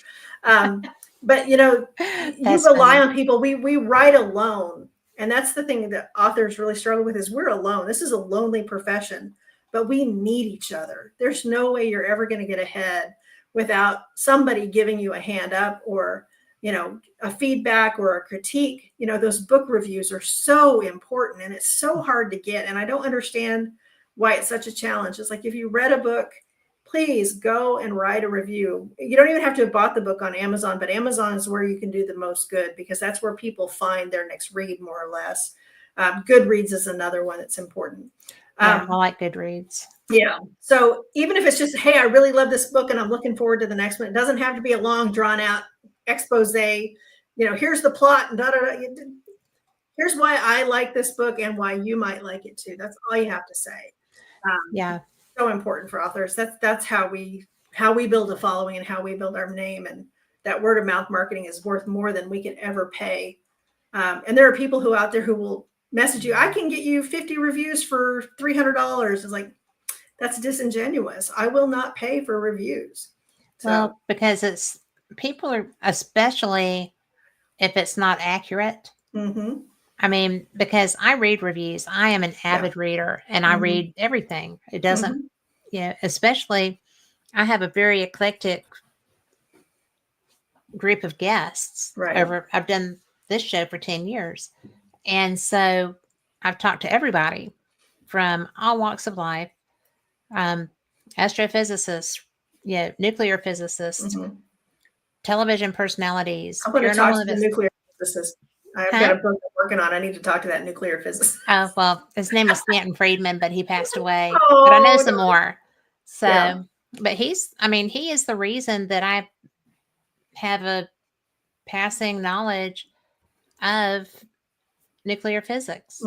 But you rely on people. We write alone. And that's the thing that authors really struggle with is we're alone. This is a lonely profession, but we need each other. There's no way you're ever going to get ahead without somebody giving you a hand up or, a feedback or a critique. Those book reviews are so important and it's so hard to get. And I don't understand why it's such a challenge. It's like, if you read a book, please go and write a review. You don't even have to have bought the book on Amazon, but Amazon is where you can do the most good because that's where people find their next read, more or less. Goodreads is another one that's important. Yeah, I like Goodreads. Yeah. So even if it's just, hey, I really love this book and I'm looking forward to the next one. It doesn't have to be a long, drawn out expose. Here's the plot and da da da. Here's why I like this book and why you might like it too. That's all you have to say. Yeah. So important for authors. That's how we build a following and how we build our name. And that word of mouth marketing is worth more than we can ever pay. And there are people who out there who will message you, I can get you 50 reviews for $300. It's like, that's disingenuous. I will not pay for reviews. Well, because people are, especially if it's not accurate. Mm-hmm. I mean, because I read reviews, I am an avid reader and I read everything. It doesn't, especially I have a very eclectic group of guests. Right. I've done this show for 10 years. And so I've talked to everybody from all walks of life, astrophysicists, nuclear physicists, television personalities. I'm going to talk to the nuclear physicist. I've got a book I'm working on. I need to talk to that nuclear physicist. Oh, well, his name was Stanton Friedman, but he passed away. But I know some more. So, but he is the reason that I have a passing knowledge of nuclear physics.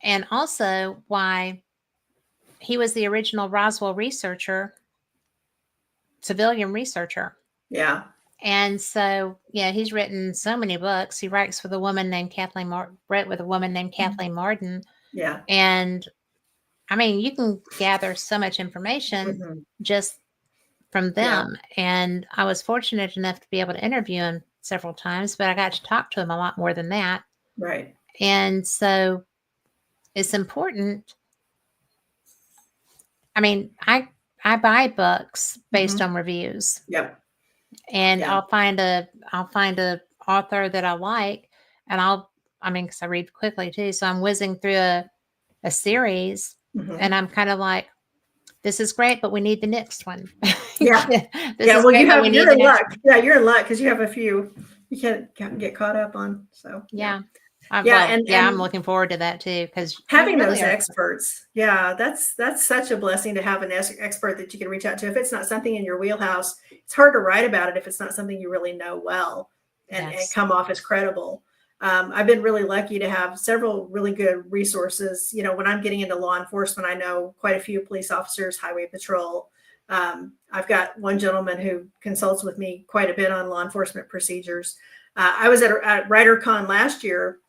And also why he was the original Roswell researcher, civilian researcher. Yeah. And so, yeah, he's written so many books. He writes with a woman named wrote with a woman named Kathleen Martin. Yeah. And I mean, you can gather so much information Mhm. just from Yeah. them. And I was fortunate enough to be able to interview him several times, but I got to talk to him a lot more than that. Right. And so it's important. I mean, I buy books based on reviews, Yep. and Yeah. I'll find a author that I like, and I mean, because I read quickly too, so I'm whizzing through a series, and I'm kind of like, this is great, but we need the next one. Yeah. This is Well, great, but we need you're the in next luck. one. Yeah, you're in luck because you have a few you can't get caught up on. So Yeah. yeah, I'm and looking forward to that too, because you having really those are. experts, yeah, that's such a blessing to have an expert that you can reach out to. If it's not something in your wheelhouse, it's hard to write about it if it's not something you really know well and Yes. come off as credible. I've been really lucky to have several really good resources. You know, when I'm getting into law enforcement, I know quite a few police officers, highway patrol. I've got one gentleman who consults with me quite a bit on law enforcement procedures. I was at WriterCon last year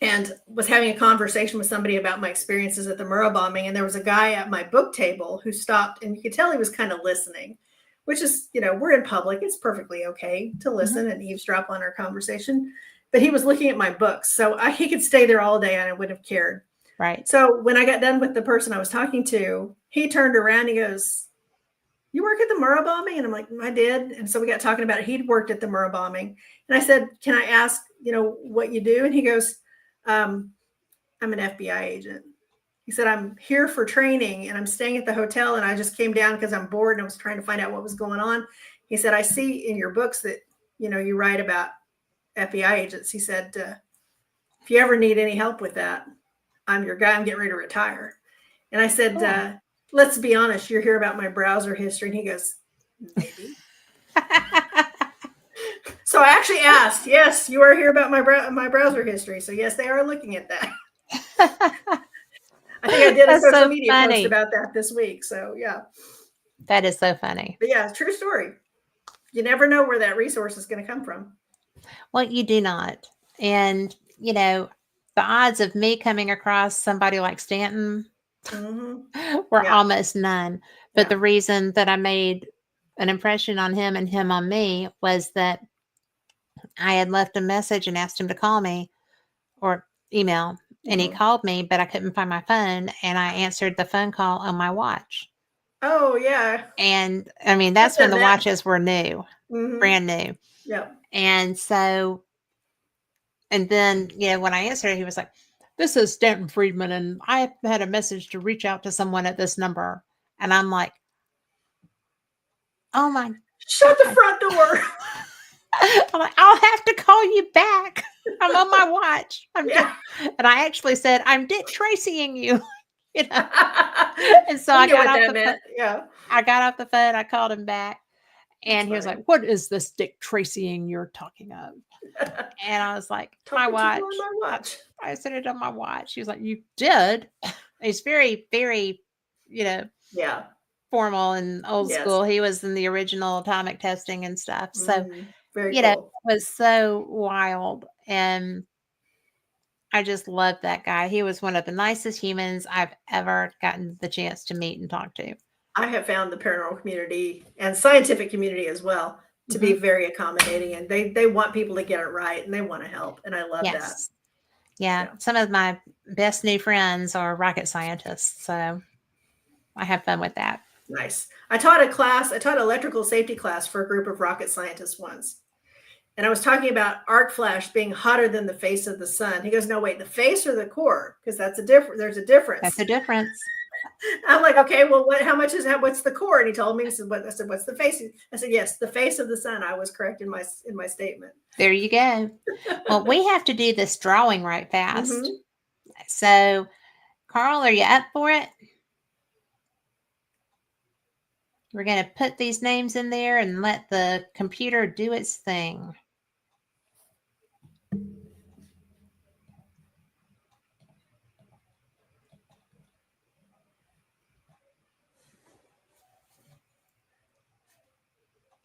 and was having a conversation with somebody about my experiences at the Murrah bombing. And there was a guy at my book table who stopped, and you could tell he was kind of listening, which is, you know, we're in public. It's perfectly okay to listen and eavesdrop on our conversation. But he was looking at my books. So he could stay there all day and I wouldn't have cared. Right. So when I got done with the person I was talking to, he turned around and he goes, "You work at the Murrah bombing?" And I'm like, "I did." And so we got talking about it. He'd worked at the Murrah bombing. And I said, "Can I ask, you know, what you do?" And he goes, I'm an FBI agent. He said, "I'm here for training and I'm staying at the hotel and I just came down because I'm bored and I was trying to find out what was going on." He said, "I see in your books that, you know, you write about FBI agents." He said, "If you ever need any help with that, I'm your guy. I'm getting ready to retire." And I said, Cool. "Let's be honest, you're here about my browser history." And he goes, "Maybe." So I actually asked, "Yes, you are here about my browser history." So yes, they are looking at that. I think I did a That's social so media post funny. about that this week. So yeah. That is so funny. But yeah, true story. You never know where that resource is going to come from. Well, you do not. And, you know, the odds of me coming across somebody like Stanton were Yeah. almost none. But Yeah. the reason that I made an impression on him and him on me was that I had left a message and asked him to call me or email, and he called me, but I couldn't find my phone, and I answered the phone call on my watch. Oh yeah. And I mean, I've that's when done the that. watches were new, brand new. Yep. And so, and then, you know, when I answered, he was like, "This is Stanton Friedman, and I had a message to reach out to someone at this number." And I'm like, "Oh my Shut the God." front door. I'm like, "I'll have to call you back. I'm on my watch. Yeah. And I actually said, "I'm Dick Tracying you." You know? And so I I knew got what off that the phone. meant. Yeah. I got off the phone. I called him back, That's and he was like, funny. "What is this Dick Tracying you're talking of?" And I was like, "My Talking to you on watch." my watch. I said it on my watch. He was like, "You did?" He's very, very, you know, Yeah. formal and old Yes. school. He was in the original atomic testing and stuff. So, Very you know, it cool. was so wild. And I just loved that guy. He was one of the nicest humans I've ever gotten the chance to meet and talk to. I have found the paranormal community and scientific community as well to be very accommodating, and they want people to get it right and they want to help, and I love that. Yes. Yeah. Yeah. Some of my best new friends are rocket scientists. So I have fun with that. Nice. I taught electrical safety class for a group of rocket scientists once. And I was talking about arc flash being hotter than the face of the sun. He goes, "No, wait, the face or the core? Because that's a different, there's a difference." That's the difference. I'm like, "Okay, well, how much is that? What's the core?" And he told me, he said, "What?" I said, "What's the face?" I said, "Yes, the face of the sun." I was correct in my statement. There you go. Well, we have to do this drawing right fast. Mm-hmm. So, Carl, are you up for it? We're going to put these names in there and let the computer do its thing.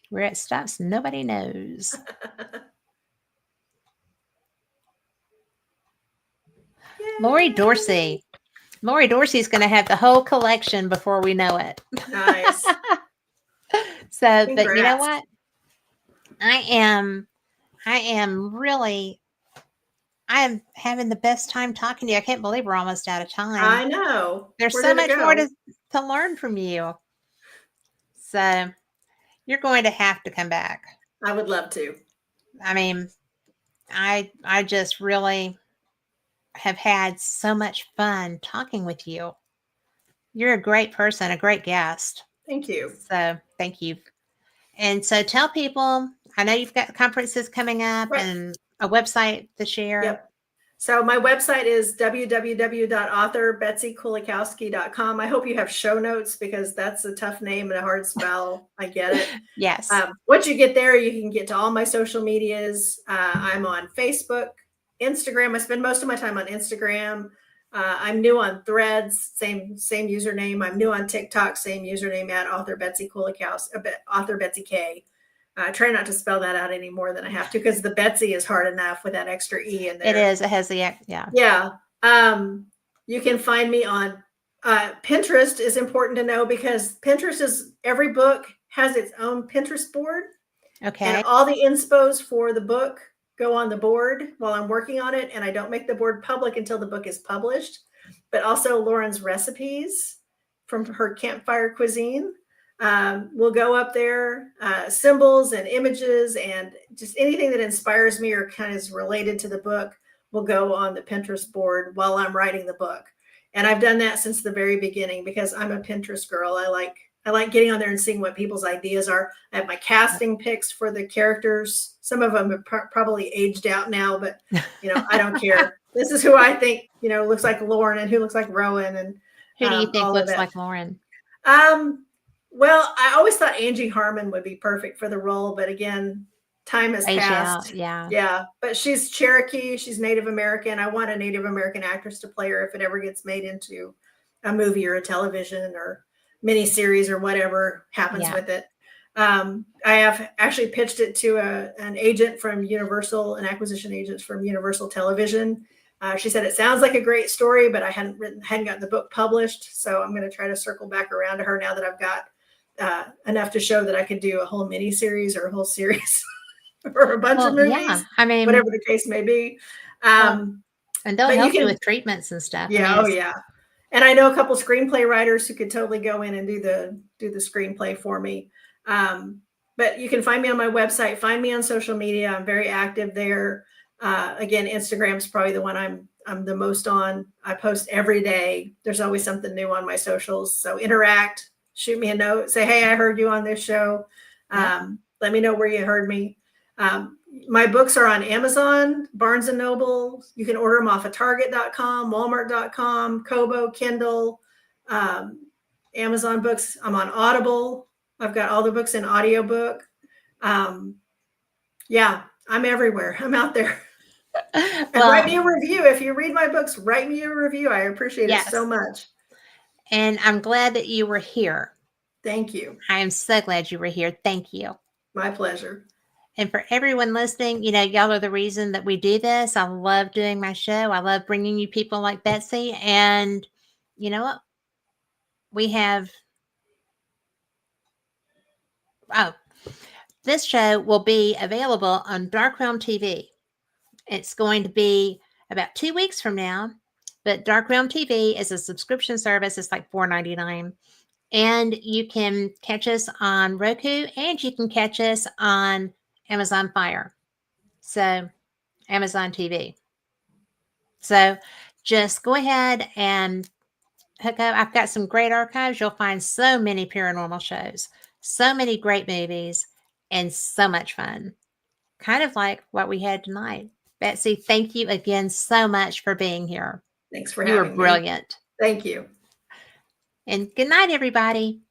Where it stops, nobody knows. Lori Dorsey. Lori Dorsey's going to have the whole collection before we know it. Nice. So, Congrats. but you know what? I am having the best time talking to you. I can't believe we're almost out of time. I know. There's Where so did it much more go? to learn from you. So you're going to have to come back. I would love to. I mean, I just really have had so much fun talking with you. You're a great person, a great guest. Thank you. So thank you. And so tell people, I know you've got conferences coming up Right. and a website to share. Yep. So my website is www.author.betseykulakowski.com. I hope you have show notes because that's a tough name and a hard spell. I get it. Yes. Once you get there, you can get to all my social medias. I'm on Facebook, Instagram. I spend most of my time on Instagram. I'm new on Threads, same username. I'm new on TikTok, same username at author Betsey Kulakowski, author Betsey K. I try not to spell that out any more than I have to because the Betsey is hard enough with that extra E in there. It is. It has the, yeah. Yeah. You can find me on Pinterest is important to know because Pinterest is, every book has its own Pinterest board. Okay. And all the inspos for the book go on the board while I'm working on it. And I don't make the board public until the book is published. But also Lauren's recipes from her campfire cuisine will go up there. Symbols and images and just anything that inspires me or kind of is related to the book will go on the Pinterest board while I'm writing the book. And I've done that since the very beginning because I'm a Pinterest girl. I like getting on there and seeing what people's ideas are. I have my casting picks for the characters. Some of them have probably aged out now, but I don't care. This is who I think, looks like Lauren and who looks like Rowan. And who do you think looks like Lauren? Well, I always thought Angie Harmon would be perfect for the role, but again, time has passed. Yeah. But she's Cherokee. She's Native American. I want a Native American actress to play her if it ever gets made into a movie or a television or miniseries or whatever happens with it. I have actually pitched it to an agent from Universal, an acquisition agent from Universal Television. She said it sounds like a great story, but I hadn't gotten the book published. So I'm going to try to circle back around to her now that I've got enough to show that I could do a whole miniseries or a whole series or a bunch of movies. Yeah. I mean, whatever the case may be. And they'll help you with treatments and stuff. Yeah. Yeah. And I know a couple screenplay writers who could totally go in and do the screenplay for me. But you can find me on my website, find me on social media. I'm very active there. Again, Instagram is probably the one I'm the most on. I post every day. There's always something new on my socials. So interact, shoot me a note, say, hey, I heard you on this show. Let me know where you heard me. My books are on Amazon, Barnes & Noble. You can order them off of Target.com, Walmart.com, Kobo, Kindle, Amazon books. I'm on Audible. I've got all the books in audiobook. Yeah, I'm everywhere. I'm out there. And write me a review. If you read my books, write me a review. I appreciate it so much. And I'm glad that you were here. Thank you. I am so glad you were here. Thank you. My pleasure. And for everyone listening, y'all are the reason that we do this. I love doing my show. I love bringing you people like Betsey. And you know what? We have... this show will be available on Dark Realm TV. It's going to be about 2 weeks from now. But Dark Realm TV is a subscription service. It's like $4.99. And you can catch us on Roku and you can catch us on Amazon Fire. So Amazon TV. So just go ahead and hook up. I've got some great archives. You'll find so many paranormal shows, so many great movies, and so much fun. Kind of like what we had tonight. Betsey, thank you again so much for being here. Thanks for having me. You were brilliant. Thank you. And good night, everybody.